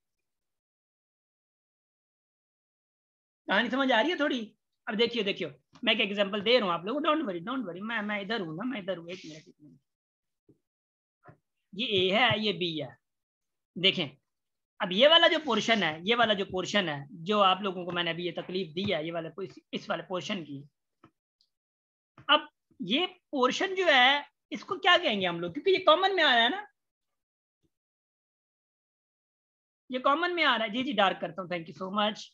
कहानी समझ आ रही है थोड़ी? अब देखियो देखियो, मैं एक एग्जांपल दे रहा हूँ आप लोगों, डोंट वरी, मैं इधर हूँ ना, मैं इधर हूँ, एक मिनट। ये ए है, ये बी है। देखें अब ये वाला जो पोर्शन है, ये वाला जो पोर्शन है, जो आप लोगों को मैंने अभी ये तकलीफ दी है, ये वाले इस वाले पोर्शन की, अब ये पोर्शन जो है इसको क्या कहेंगे हम लोग, क्योंकि ये कॉमन में आ रहा है ना, ये कॉमन में आ रहा है। जी जी डार्क करता हूँ, थैंक यू सो मच।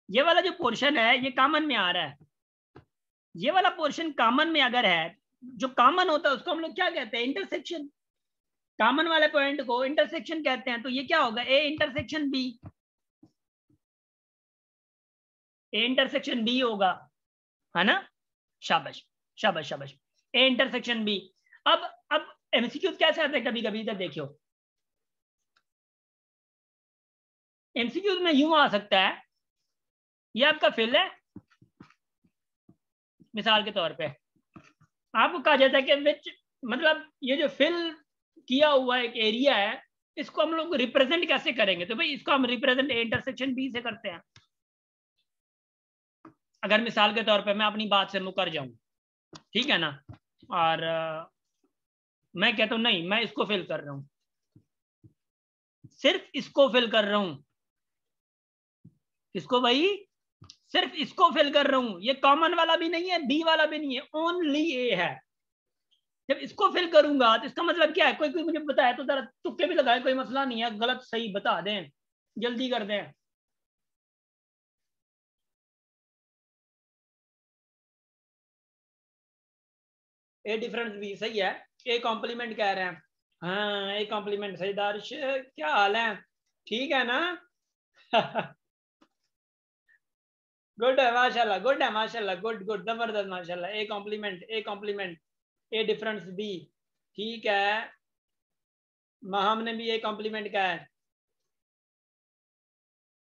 ये वाला जो पोर्शन है ये कॉमन में आ रहा है। ये वाला पोर्शन कॉमन में अगर है, जो कॉमन होता है उसको हम लोग क्या कहते हैं, इंटरसेक्शन। कॉमन वाले पॉइंट को इंटरसेक्शन कहते हैं। तो ये क्या होगा, A intersection B, A intersection B होगा, है ना। शाबाश शाबाश शाबाश, ए इंटरसेक्शन बी। अब एमसीक्यू कैसे आते हैं कभी कभी, इधर देखियो, एमसीक्यू में यूं आ सकता है, ये आपका फिल है, मिसाल के तौर पे आपको कहा जाता है कि विच, मतलब ये जो फिल किया हुआ एक एरिया है, इसको हम लोग रिप्रेजेंट कैसे करेंगे, तो भाई इसको हम रिप्रेजेंट ए इंटरसेक्शन बी से करते हैं। अगर मिसाल के तौर पे मैं अपनी बात से मुकर जाऊं, ठीक है ना, और मैं कहता हूं नहीं मैं इसको फिल कर रहा हूं, सिर्फ इसको फिल कर रहा हूं, किसको भाई, सिर्फ इसको फिल कर रहा हूं, ये कॉमन वाला भी नहीं है, बी वाला भी नहीं है, ओनली ए है। जब इसको फिल करूंगा तो इसका मतलब क्या है, कोई मुझे बताए तो जरा, तुक्के भी लगाए, कोई मसला नहीं है, गलत सही बता दें, जल्दी कर दें। ए डिफरेंस भी सही है, ए कॉम्प्लीमेंट कह रहे हैं, हाँ ए कॉम्प्लीमेंट सही। दारिश क्या हाल है, ठीक है ना? गुड है माशाल्लाह, गुड है माशाल्लाह, गुड गुड जबरदस्त माशाल्लाह। A complement A difference B, ठीक है। महम ने भी ए कॉम्प्लीमेंट कहा है,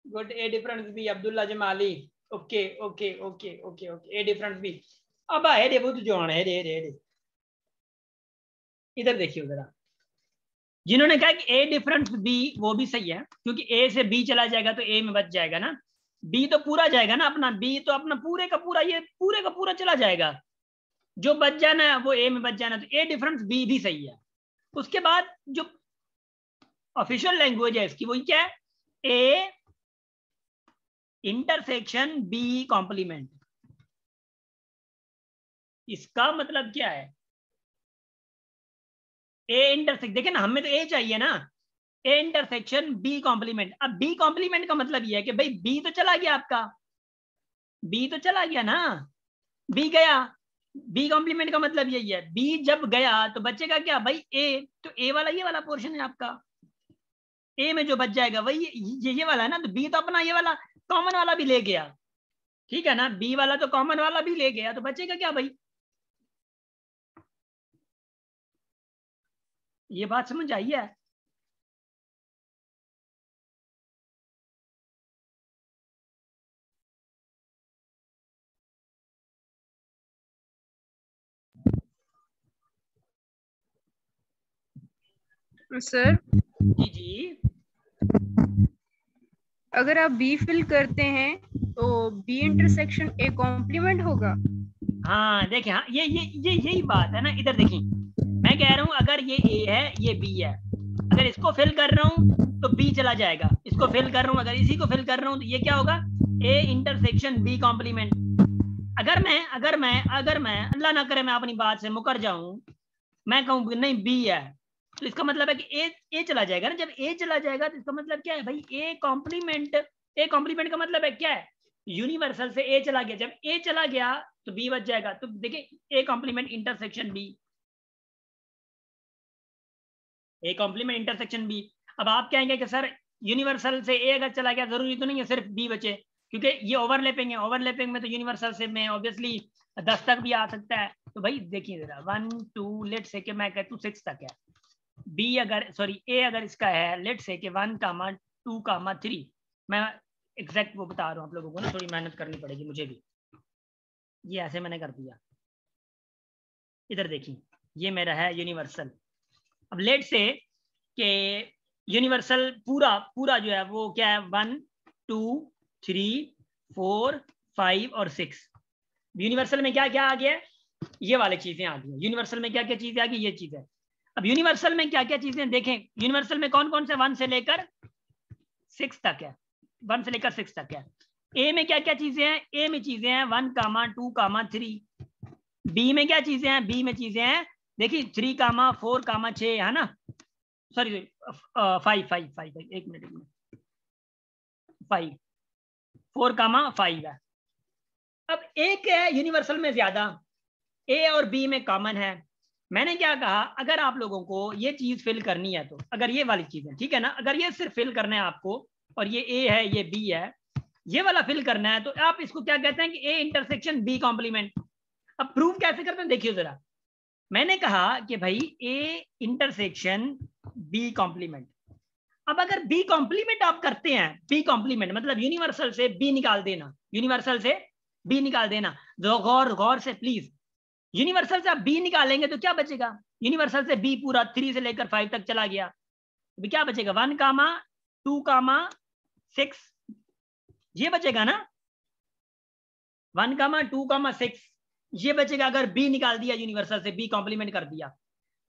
good. A difference B Abdullah Jamali, okay okay okay okay okay, A difference B. अब हेरे बुद्ध जोन हेरे हेरे हेरे, इधर देखिए जरा, जिन्होंने कहा कि ए डिफरेंस बी वो भी सही है, क्योंकि ए से बी चला जाएगा तो ए में बच जाएगा ना, बी तो पूरा जाएगा ना अपना, बी तो अपना पूरे का पूरा, ये पूरे का पूरा चला जाएगा, जो बच जाना है वो ए में बच जाना, तो ए डिफरेंस बी भी सही है। उसके बाद जो ऑफिशियल लैंग्वेज है इसकी, वही क्या है, ए इंटरसेक्शन बी कॉम्प्लीमेंट। इसका मतलब क्या है, ए इंटरसेक्शन, देखे ना, हमें तो ए चाहिए ना, ए इंटरसेक्शन बी कॉम्प्लीमेंट। अब बी कॉम्प्लीमेंट का मतलब यह है कि भाई बी तो चला गया आपका, बी तो चला गया ना, बी गया, बी कॉम्प्लीमेंट का मतलब यही है, बी जब गया तो बचेगा क्या भाई, ए। तो ए वाला ये वाला पोर्शन है आपका, ए में जो बच जाएगा वही ये वाला है ना, तो बी तो अपना ये वाला कॉमन वाला भी ले गया, ठीक है ना, बी वाला तो कॉमन वाला भी ले गया, तो बचेगा क्या भाई। ये बात समझ आई है? सर जी जी, अगर आप बी फिल करते हैं तो बी इंटरसेक्शन ए कॉम्प्लीमेंट होगा। हाँ देखिए, हाँ ये यही बात है ना। इधर देखिए, मैं कह रहा हूं अगर ये ए है ये बी है, अगर इसको फिल कर रहा हूं तो बी चला जाएगा, इसको फिल कर रहा हूं, अगर इसी को फिल कर रहा हूं तो ये क्या होगा, ए इंटरसेक्शन बी कॉम्प्लीमेंट। अगर मैं अल्लाह ना करे मैं अपनी बात से मुकर जाऊं, मैं कहूं नहीं बी है, तो इसका मतलब है कि ए चला जाएगा ना। जब ए चला जाएगा तो इसका मतलब क्या है भाई, ए कॉम्प्लीमेंट का मतलब है क्या है, यूनिवर्सल से ए चला गया, जब ए चला गया तो बी बच जाएगा। तो देखिए A complement intersection B, A complement intersection B. अब आप कहेंगे कि सर यूनिवर्सल से ए अगर चला गया जरूरी तो नहीं है सिर्फ बी बचे, क्योंकि ये ओवरलैपिंग है, ओवरलैपिंग में तो यूनिवर्सल से में ऑब्वियसली 10 तक भी आ सकता है। तो भाई देखिए जरा 1 2 लेट से कि मैं कहता हूँ 6 तक है, बी अगर सॉरी ए अगर इसका है लेट से कि 1 2 3, मैं एग्जैक्ट वो बता रहा हूँ आप लोगों को ना, थोड़ी मेहनत करनी पड़ेगी मुझे भी, ये ऐसे मैंने कर दिया। इधर देखिए ये मेरा है यूनिवर्सल। अब लेट से कि यूनिवर्सल पूरा जो है वो क्या है, 1 2 3 4 5 और 6। यूनिवर्सल में क्या क्या आ गया है, ये वाली चीजें आ गई। यूनिवर्सल में क्या क्या चीजें आ गई, ये चीज है। अब यूनिवर्सल में क्या क्या चीजें देखें, यूनिवर्सल में कौन कौन से 1 से लेकर 6 तक है, 1 से लेकर 6 तक है। ए में क्या क्या चीजें हैं, ए में चीजें हैं 1, 2, 3। बी में क्या चीजें हैं, बी में चीजें हैं देखिए 3, 4, 6 है ना, सॉरी 5, एक मिनट 5, 4, 5 है। अब एक है यूनिवर्सल में ज्यादा, ए और बी में कॉमन है। मैंने क्या कहा, अगर आप लोगों को ये चीज फिल करनी है तो, अगर ये वाली चीज है ठीक है ना, अगर ये सिर्फ फिल करना है आपको, और ये ए है ये बी है, ये वाला फिल करना है, तो आप इसको क्या कहते हैं कि ए इंटरसेक्शन बी कॉम्प्लीमेंट। अब प्रूव कैसे करते हैं देखिए जरा। मैंने कहा कि भाई ए इंटरसेक्शन बी कॉम्प्लीमेंट। अब अगर बी कॉम्प्लीमेंट आप करते हैं, बी कॉम्प्लीमेंट मतलब यूनिवर्सल से बी निकाल देना, यूनिवर्सल से बी निकाल देना। गौर से प्लीज, यूनिवर्सल से आप बी निकालेंगे तो क्या बचेगा, यूनिवर्सल से बी पूरा 3 से लेकर 5 तक चला गया, तो क्या बचेगा 1, 2, 6, ये बचेगा ना, 1, 2, 6 ये बचेगा। अगर बी निकाल दिया यूनिवर्सल से, बी कॉम्प्लीमेंट कर दिया,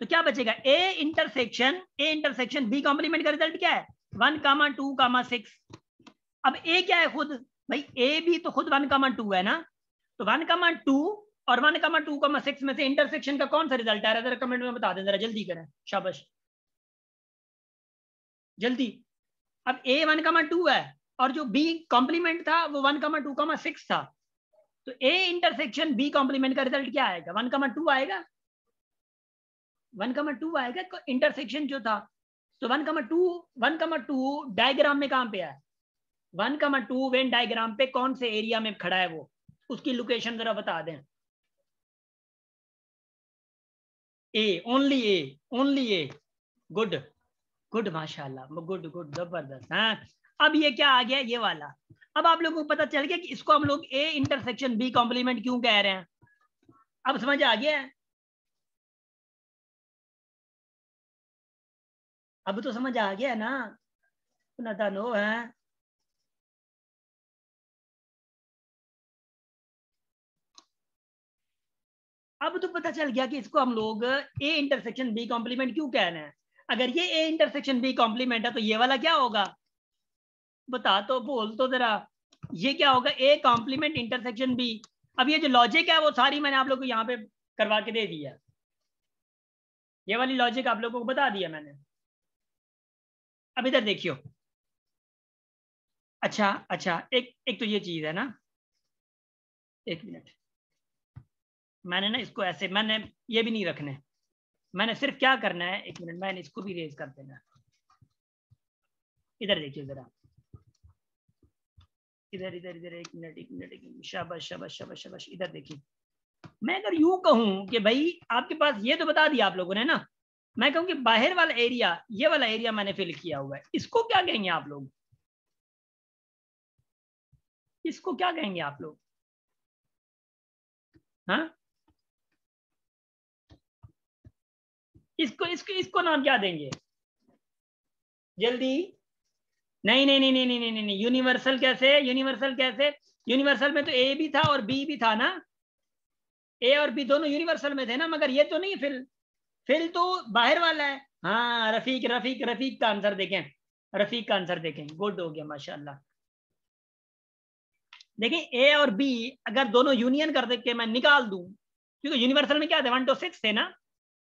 तो क्या बचेगा, ए इंटरसेक्शन बी कॉम्प्लीमेंट का रिजल्ट क्या है 1, 2, 6। अब ए क्या है खुद, भाई ए भी तो खुद 1, 2 है ना, तो 1, 2 और 1, 2, 6 में से इंटरसेक्शन का कौन सा रिजल्ट आ रहा है, जरा कमेंट में बता दें, जरा जल्दी करें, शाबाश जल्दी। अब ए 1, 2 है और जो बी कॉम्प्लीमेंट था वो 1, 2, 6 था, तो ए इंटरसेक्शन बी कॉम्प्लीमेंट का रिजल्ट क्या आएगा 1, 2 आएगा, 1, 2 आएगा इंटरसेक्शन जो था। तो 1, 2 डायग्राम में कहां पे है, 1, 2 वेन डायग्राम पे कौन से एरिया में खड़ा है, वो उसकी लोकेशन जरा बता दें। ए, ओनली ए, गुड माशाल्लाह, गुड जबरदस्त। हाँ अब ये क्या आ गया, ये वाला। अब आप लोगों को पता चल गया कि इसको हम लोग ए इंटरसेक्शन बी कॉम्प्लीमेंट क्यों कह रहे हैं, अब समझ आ गया है, अब तो समझ आ गया ना, नो है। अब तो पता चल गया कि इसको हम लोग ए इंटरसेक्शन बी कॉम्प्लीमेंट क्यों कह रहे हैं। अगर ये ए इंटरसेक्शन बी कॉम्प्लीमेंट है तो ये वाला क्या होगा, बता तो, बोल तो जरा, ये क्या होगा, ए कॉम्प्लीमेंट इंटरसेक्शन बी। अब ये जो लॉजिक है वो सारी मैंने आप लोग को यहाँ पे करवा के दे दी है, ये वाली लॉजिक आप लोगों को बता दिया मैंने। अब इधर देखियो, अच्छा एक तो ये चीज है ना, एक मिनट, मैंने ना इसको ऐसे, मैंने ये भी नहीं रखने, मैंने सिर्फ क्या करना है, एक मिनट मैंने इसको भी रेज कर देना। इधर देखिए जरा, इधर एक मिनट शाबाश, इधर देखिए। मैं अगर यूं कहूं कि भाई आपके पास ये तो बता दिया आप लोगों ने ना, मैं कहूं कि बाहर वाला एरिया, ये वाला एरिया मैंने फिल किया हुआ है, इसको क्या कहेंगे आप लोग, इसको क्या कहेंगे आप लोग, हाँ इसको नाम क्या देंगे जल्दी। नहीं, यूनिवर्सल कैसे, यूनिवर्सल में तो ए भी था और बी भी था ना, ए और बी दोनों यूनिवर्सल में थे ना, मगर ये तो नहीं फिल तो बाहर वाला है। हाँ रफीक का आंसर देखें, रफीक का आंसर देखें, गुड हो गया माशाल्लाह। देखिए ए और बी अगर दोनों यूनियन कर दे के मैं निकाल दूं, क्योंकि यूनिवर्सल में क्या थे 1 to 6 थे ना,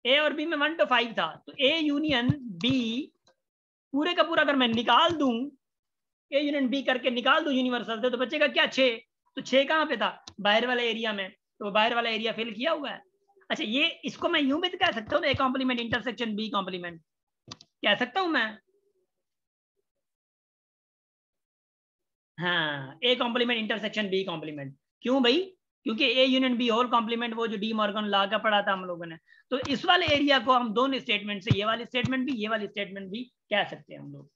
ए और बी में 1 to 5 था, तो ए यूनियन बी पूरे का पूरा अगर मैं निकाल दूं, ए यूनियन बी करके निकाल दूं यूनिवर्सल से, तो बचेगा क्या 6। तो 6 कहां पे था, बाहर वाले एरिया में, तो बाहर वाला एरिया फिल किया हुआ है। अच्छा ये इसको मैं यूं भी तो कह सकता हूँ ना, A complement intersection B complement कह सकता हूं मैं, हाँ A complement intersection B complement. क्यों भाई, क्योंकि A union B whole complement वो जो डी मॉर्गन लॉ का पढ़ा था हम लोगों ने, तो इस वाले एरिया को हम दोनों स्टेटमेंट से, ये वाली स्टेटमेंट भी ये वाली स्टेटमेंट भी कह सकते हैं हम लोग।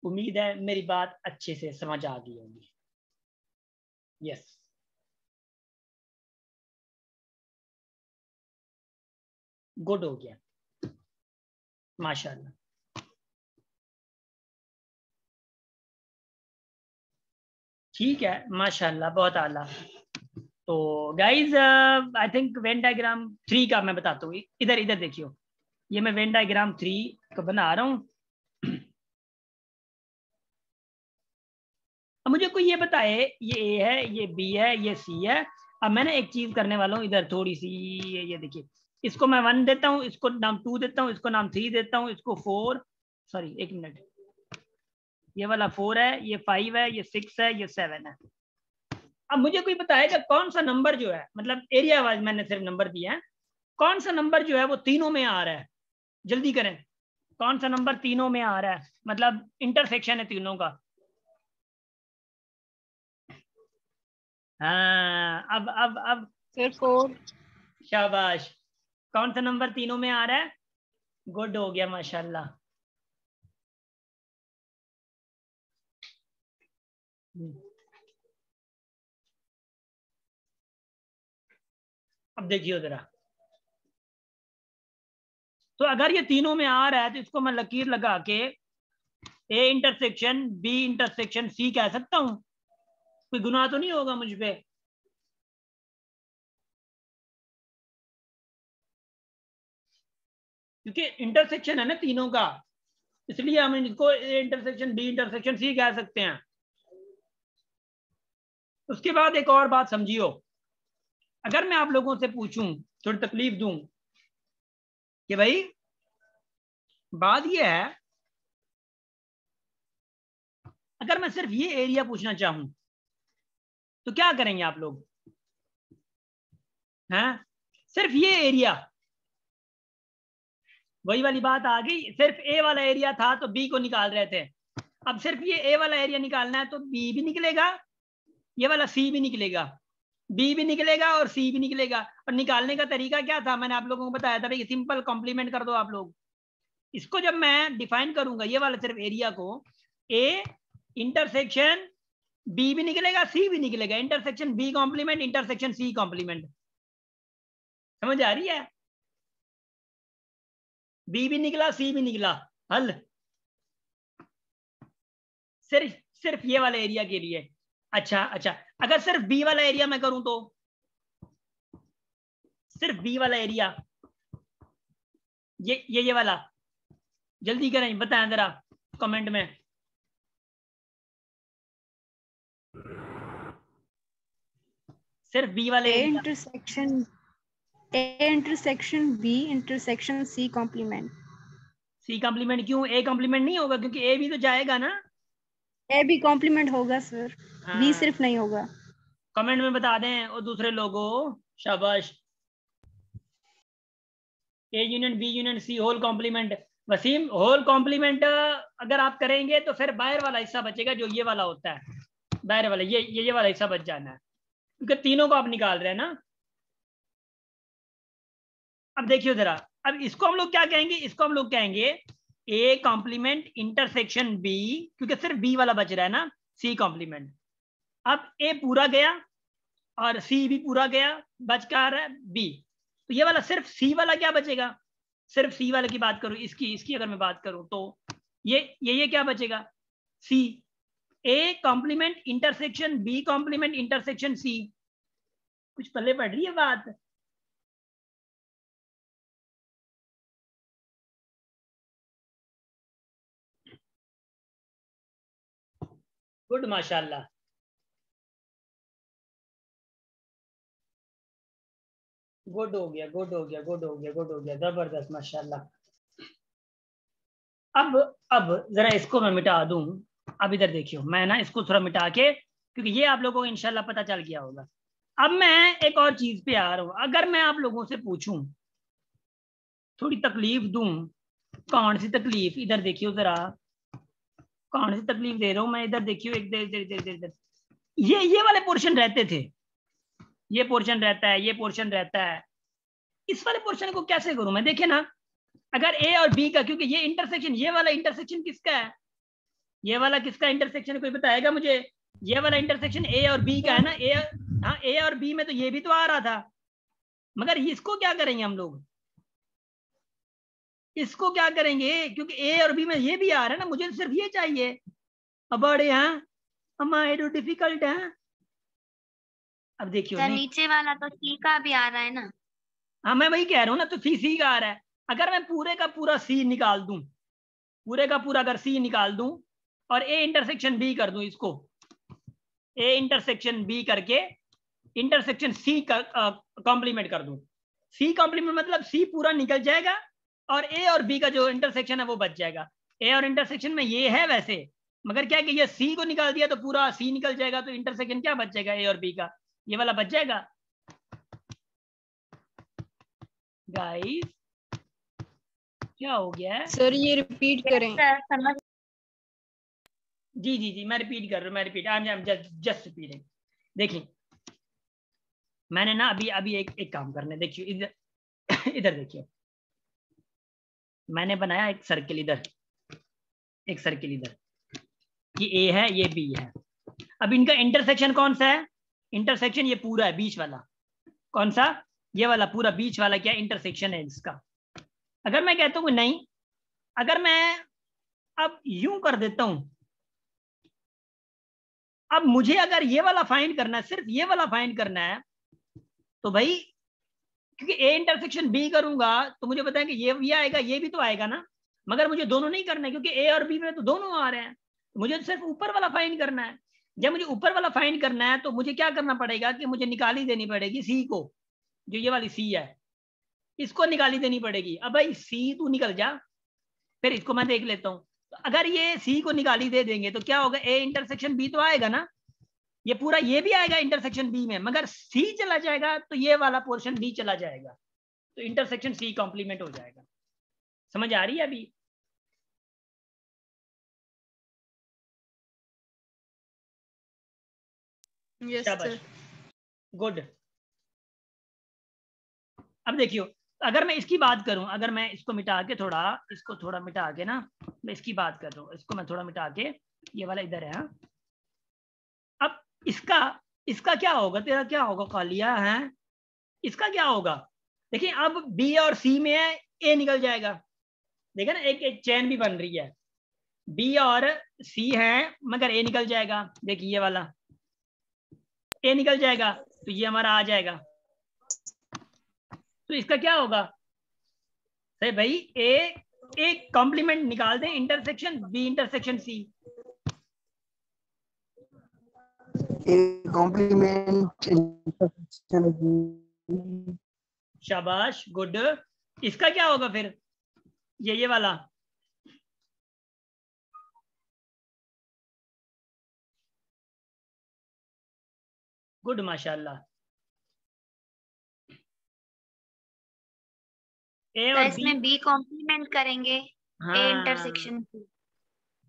उम्मीद है मेरी बात अच्छे से समझ आ गई होगी। यस गुड हो गया माशाल्लाह। ठीक है, माशाल्लाह, बहुत आला। तो guys I think Venn diagram 3 का मैं बताता हूँ। इधर इधर देखियो, ये मैं वेन डायग्राम 3 का बना रहा हूँ। अब मुझे कोई ये बताए, ये ए है, ये बी है, ये सी है। अब मैंने एक चीज करने वाला हूँ इधर थोड़ी सी, ये देखिए, इसको मैं 1 देता हूँ, इसको नाम 2 देता हूँ, इसको नाम 3 देता हूँ, इसको 4, सॉरी 1 मिनट, ये वाला 4 है, ये 5 है, ये 6 है, ये 7 है। अब मुझे कोई बताएगा कौन सा नंबर जो है, मतलब एरिया वाइज मैंने सिर्फ नंबर दिया है, कौन सा नंबर जो है वो तीनों में आ रहा है। जल्दी करें, कौन सा नंबर तीनों में आ रहा है, मतलब इंटरसेक्शन है तीनों का। हाँ, अब सर 4। शाबाश, कौन सा नंबर तीनों में आ रहा है? गुड हो गया, माशाल्लाह। अब देखियो जरा, तो अगर ये तीनों में आ रहा है तो इसको मैं लकीर लगा के A intersection B intersection C कह सकता हूं। कोई गुनाह तो नहीं होगा मुझ पे? क्योंकि इंटरसेक्शन है ना तीनों का, इसलिए हम इसको A intersection B intersection C कह सकते हैं। उसके बाद एक और बात समझियो, अगर मैं आप लोगों से पूछूं, थोड़ी तकलीफ दूं कि भाई बात यह है, अगर मैं सिर्फ ये एरिया पूछना चाहूं तो क्या करेंगे आप लोग? हैं, सिर्फ ये एरिया, वही वाली बात आ गई, सिर्फ ए वाला एरिया था तो बी को निकाल रहे थे। अब सिर्फ ये ए वाला एरिया निकालना है तो बी भी निकलेगा, ये वाला सी भी निकलेगा, बी भी निकलेगा और सी भी निकलेगा। और निकालने का तरीका क्या था, मैंने आप लोगों को बताया था भाई, सिंपल कॉम्प्लीमेंट कर दो आप लोग। इसको जब मैं डिफाइन करूंगा ये वाला सिर्फ एरिया को, ए इंटरसेक्शन बी भी निकलेगा सी भी निकलेगा, intersection B complement intersection C complement. समझ आ रही है? बी भी निकला सी भी निकला, हल। सिर्फ सिर्फ ये वाले एरिया के लिए। अच्छा अच्छा, अगर सिर्फ बी वाला एरिया मैं करूं तो, सिर्फ बी वाला एरिया, ये वाला, जल्दी करें, बताएं जरा कमेंट में। सिर्फ बी वाले A area, intersection B intersection C complement. C complement क्यों? ए कॉम्प्लीमेंट नहीं होगा क्योंकि ए भी तो जाएगा ना। ए भी कॉम्प्लीमेंट होगा सर, हाँ, बी सिर्फ नहीं होगा। कमेंट में बता दें और दूसरे लोगों, शाबाश। A union B union C whole complement. Waseem, whole complement अगर आप करेंगे तो फिर बाहर वाला हिस्सा बचेगा जो ये वाला होता है, बाहर वाला ये वाला हिस्सा बच जाना है, क्योंकि तीनों को आप निकाल रहे हैं ना। अब देखियो जरा, अब इसको हम लोग क्या कहेंगे, इसको हम लोग कहेंगे ए कॉम्प्लीमेंट इंटरसेक्शन बी, क्योंकि सिर्फ बी वाला बच रहा है ना, सी कॉम्प्लीमेंट। अब ए पूरा गया और सी भी पूरा गया, बच क्या रहा है? बी। तो ये वाला सिर्फ सी वाला क्या बचेगा? सिर्फ सी वाले की बात करूं, इसकी अगर मैं बात करूं तो ये क्या बचेगा? C. A complement intersection B complement intersection C. कुछ पल्ले पड़ रही है बात? गुड, माशाल्लाह। गुड हो गया, गुड हो गया, गुड हो गया, गुड हो गया, जबरदस्त, माशाल्लाह। अब जरा इसको मैं मिटा दूं। अब इधर देखियो, मैं ना इसको थोड़ा मिटा के, क्योंकि ये आप लोगों को इंशाल्लाह पता चल गया होगा। अब मैं एक और चीज पे आ रहा हूं, अगर मैं आप लोगों से पूछूं, थोड़ी तकलीफ दूं, कौन सी तकलीफ? इधर देखियो जरा, कौन सी तकलीफ दे रहा हूं मैं? इधर देखियो, एक इधर ये वाले पोर्शन रहते थे, ये पोर्शन रहता है, ये पोर्शन रहता है, इस वाले पोर्शन को कैसे करूं मैं? देखिए ना, अगर ए और बी का, क्योंकि ये इंटरसेक्शन, ये वाला इंटरसेक्शन किसका है? ये वाला किसका इंटरसेक्शन, कोई बताएगा मुझे? ये वाला इंटरसेक्शन ए और बी का है ना। हाँ, ए और बी में तो ये भी तो आ रहा था, मगर इसको क्या करेंगे हम लोग? इसको क्या करेंगे? क्योंकि ए और बी में ये भी आ रहा है ना, मुझे सिर्फ ये चाहिए। अब बड़े, हाँ अम्मा ये तो डिफिकल्ट है। अब देखियो नहीं, नीचे वाला तो सी का भी आ रहा है ना। हाँ मैं वही कह रहा हूँ ना, तो सी का आ रहा है। अगर मैं पूरे का पूरा सी निकाल दूं, पूरे का पूरा अगर सी निकाल दूं और ए इंटरसेक्शन बी कर दूं, इसको ए इंटरसेक्शन बी करके इंटरसेक्शन सी का कॉम्प्लीमेंट कर दूं, सी कॉम्प्लीमेंट मतलब सी पूरा निकल जाएगा और ए और बी का जो इंटरसेक्शन है वो बच जाएगा। ए और इंटरसेक्शन में ये है वैसे, मगर क्या कि ये सी को निकाल दिया तो पूरा सी निकल जाएगा, तो इंटरसेक्शन क्या बच जाएगा, ए और बी का, ये वाला बच जाएगा। गाइस क्या हो गया है? सर ये रिपीट करें। समझ। जी जी जी मैं रिपीट कर रहा हूँ, मैं repeat I am just repeating. देखिए मैंने ना अभी एक काम करने, देखिए इधर इधर देखिए, मैंने बनाया एक सर्किल इधर, एक सर्किल इधर, ये ए है ये बी है। अब इनका इंटरसेक्शन कौन सा है? इंटरसेक्शन ये पूरा है बीच वाला, कौन सा? ये वाला पूरा बीच वाला क्या इंटरसेक्शन है इसका। अगर मैं कहता हूँ नहीं, अगर मैं अब यूं कर देता हूं, अब मुझे अगर ये वाला फाइंड करना है, सिर्फ ये वाला फाइंड करना है, तो भाई क्योंकि ए इंटरसेक्शन बी करूंगा तो मुझे पता है कि ये भी आएगा ये भी तो आएगा ना, मगर मुझे दोनों नहीं करना है क्योंकि ए और बी में तो दोनों आ रहे हैं, मुझे सिर्फ ऊपर वाला फाइंड करना है। जब मुझे ऊपर वाला फाइंड करना है तो मुझे क्या करना पड़ेगा कि मुझे निकाली देनी पड़ेगी सी को, जो ये वाली सी है इसको निकाली देनी पड़ेगी। अब भाई सी तू निकल जा, फिर इसको मैं देख लेता हूँ। तो अगर ये सी को निकाली दे देंगे तो क्या होगा, ए इंटरसेक्शन बी तो आएगा ना, ये पूरा ये भी आएगा इंटरसेक्शन बी में, मगर सी चला जाएगा तो ये वाला पोर्शन डी चला जाएगा, तो इंटरसेक्शन सी कॉम्प्लीमेंट हो जाएगा। समझ आ रही है अभी? Yes sir. गुड। अब देखियो अगर मैं इसकी बात करूं, अगर मैं इसको मिटा के थोड़ा, इसको थोड़ा मिटा के ना, मैं इसकी बात कर रहा हूं, इसको मैं थोड़ा मिटा के, ये वाला इधर है। अब इसका क्या होगा, तेरा क्या होगा कालिया है, इसका क्या होगा? देखिए अब बी और सी में है, ए निकल जाएगा, देखा ना एक चेन भी बन रही है, बी और सी है मगर ए निकल जाएगा, देखिए ये वाला ए निकल जाएगा तो ये हमारा आ जाएगा। तो इसका क्या होगा सही भाई, ए कॉम्प्लीमेंट निकाल दें, intersection B intersection C, complement intersection. शाबाश गुड। इसका क्या होगा फिर, ये वाला गुड माशाल्लाह। ए और इसमें बी कॉम्प्लीमेंट करेंगे ए इंटरसेक्शन सी।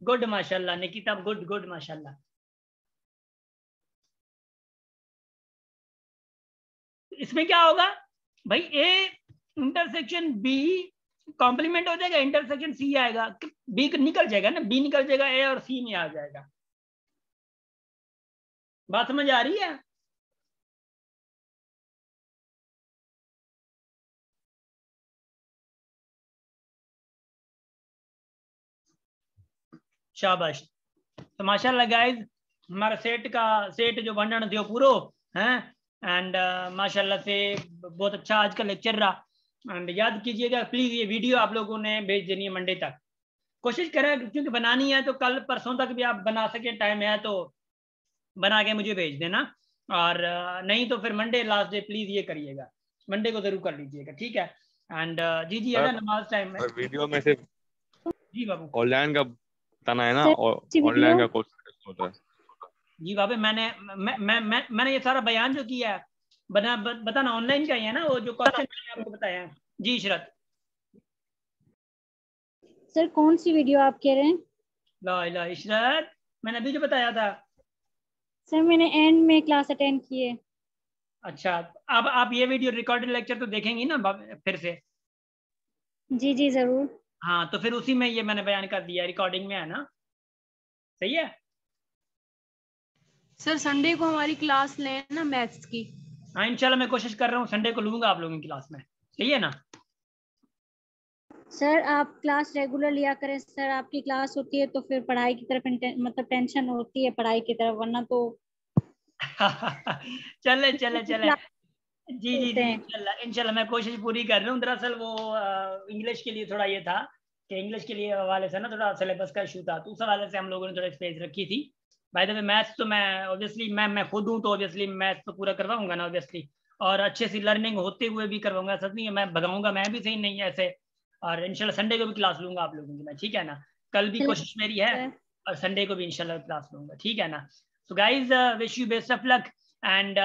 गुड माशाल्लाह निकिता, गुड गुड माशाल्लाह। इसमें क्या होगा भाई, ए इंटरसेक्शन बी कॉम्प्लीमेंट हो जाएगा, इंटरसेक्शन सी आएगा, बी निकल जाएगा ना, बी निकल जाएगा, ए और सी में आ जाएगा। बात समझ आ रही है? शाबाश। तो माशाल्लाह गाइस हमारा सेट जो वर्णन थियो पूरो है, एंड माशाल्लाह से बहुत अच्छा आज का लेक्चर रहा। एंड याद कीजिएगा प्लीज ये वीडियो आप लोगों ने भेज देनी है मंडे तक, कोशिश करें क्योंकि बनानी है तो कल परसों तक भी आप बना सके, टाइम है तो बना के मुझे भेज देना, और नहीं तो फिर मंडे लास्ट डे प्लीज ये करिएगा, मंडे को जरूर कर लीजिएगा, ठीक है। एंड जी जी है ना नमाज टाइम में वीडियो में से जी बाबू ऑनलाइन का बताना है ना, ऑनलाइन का कोर्स होता है जी बाबू। मैंने ये सारा बयान जो किया है बताना ऑनलाइन का ही है ना, वो जो क्वेश्चन मैंने आपको बताया है। जी इशरत सर कौन सी वीडियो आप कह रहे हैं? ला इशरत मैंने अभी जो बताया था सर मैंने एंड में क्लास अटेंड की है। अच्छा अब आप ये वीडियो रिकॉर्डेड लेक्चर तो देखेंगी ना फिर से? जी जी जरूर। हाँ तो फिर उसी में ये मैंने बयान कर दिया, रिकॉर्डिंग में है ना, सही है। सर संडे को हमारी क्लास लें ना मैथ्स की। हाँ इंशाल्लाह मैं कोशिश कर रहा हूँ संडे को लूंगा आप लोगों की क्लास में, सही है ना? सर आप क्लास रेगुलर लिया करें सर, आपकी क्लास होती है तो फिर पढ़ाई की तरफ मतलब टेंशन होती है पढ़ाई की तरफ, वरना तो चले चले चले जी जी जी, इंशाल्लाह इंशाल्लाह मैं कोशिश पूरी कर रहा हूँ। दरअसल वो इंग्लिश के लिए थोड़ा ये था कि इंग्लिश के लिए हवाले से ना थोड़ा सिलेबस का इशू था, तो उस हवाले से हम लोगों ने थोड़ा स्पेस रखी थी। बाय द वे मैथ्स तो मैं ऑब्वियसली मैं खुद हूँ, तो ऑब्वियसली मैथ्स तो पूरा करवाऊंगा ना ऑब्वियसली, और अच्छे से लर्निंग होते हुए भी करवाऊंगा। ऐसा नहीं है मैं भगाऊंगा, मैं भी सही नहीं है ऐसे। और इंशाल्लाह संडे को भी क्लास लूंगा आप लोगों की मैं, ठीक है ना। कल भी कोशिश मेरी है और संडे को भी इंशाल्लाह क्लास लूंगा, ठीक है ना। So guys wish you best of luck and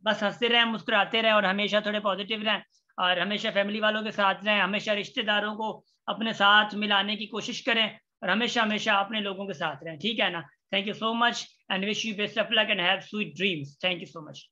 बस हंसते रहें, मुस्कुराते रहें और हमेशा थोड़े पॉजिटिव रहें और हमेशा फैमिली वालों के साथ रहें, हमेशा रिश्तेदारों को अपने साथ मिलाने की कोशिश करें और हमेशा हमेशा अपने लोगों के साथ रहें, ठीक है ना। Thank you so much and wish you best of luck and have sweet dreams. Thank you so much.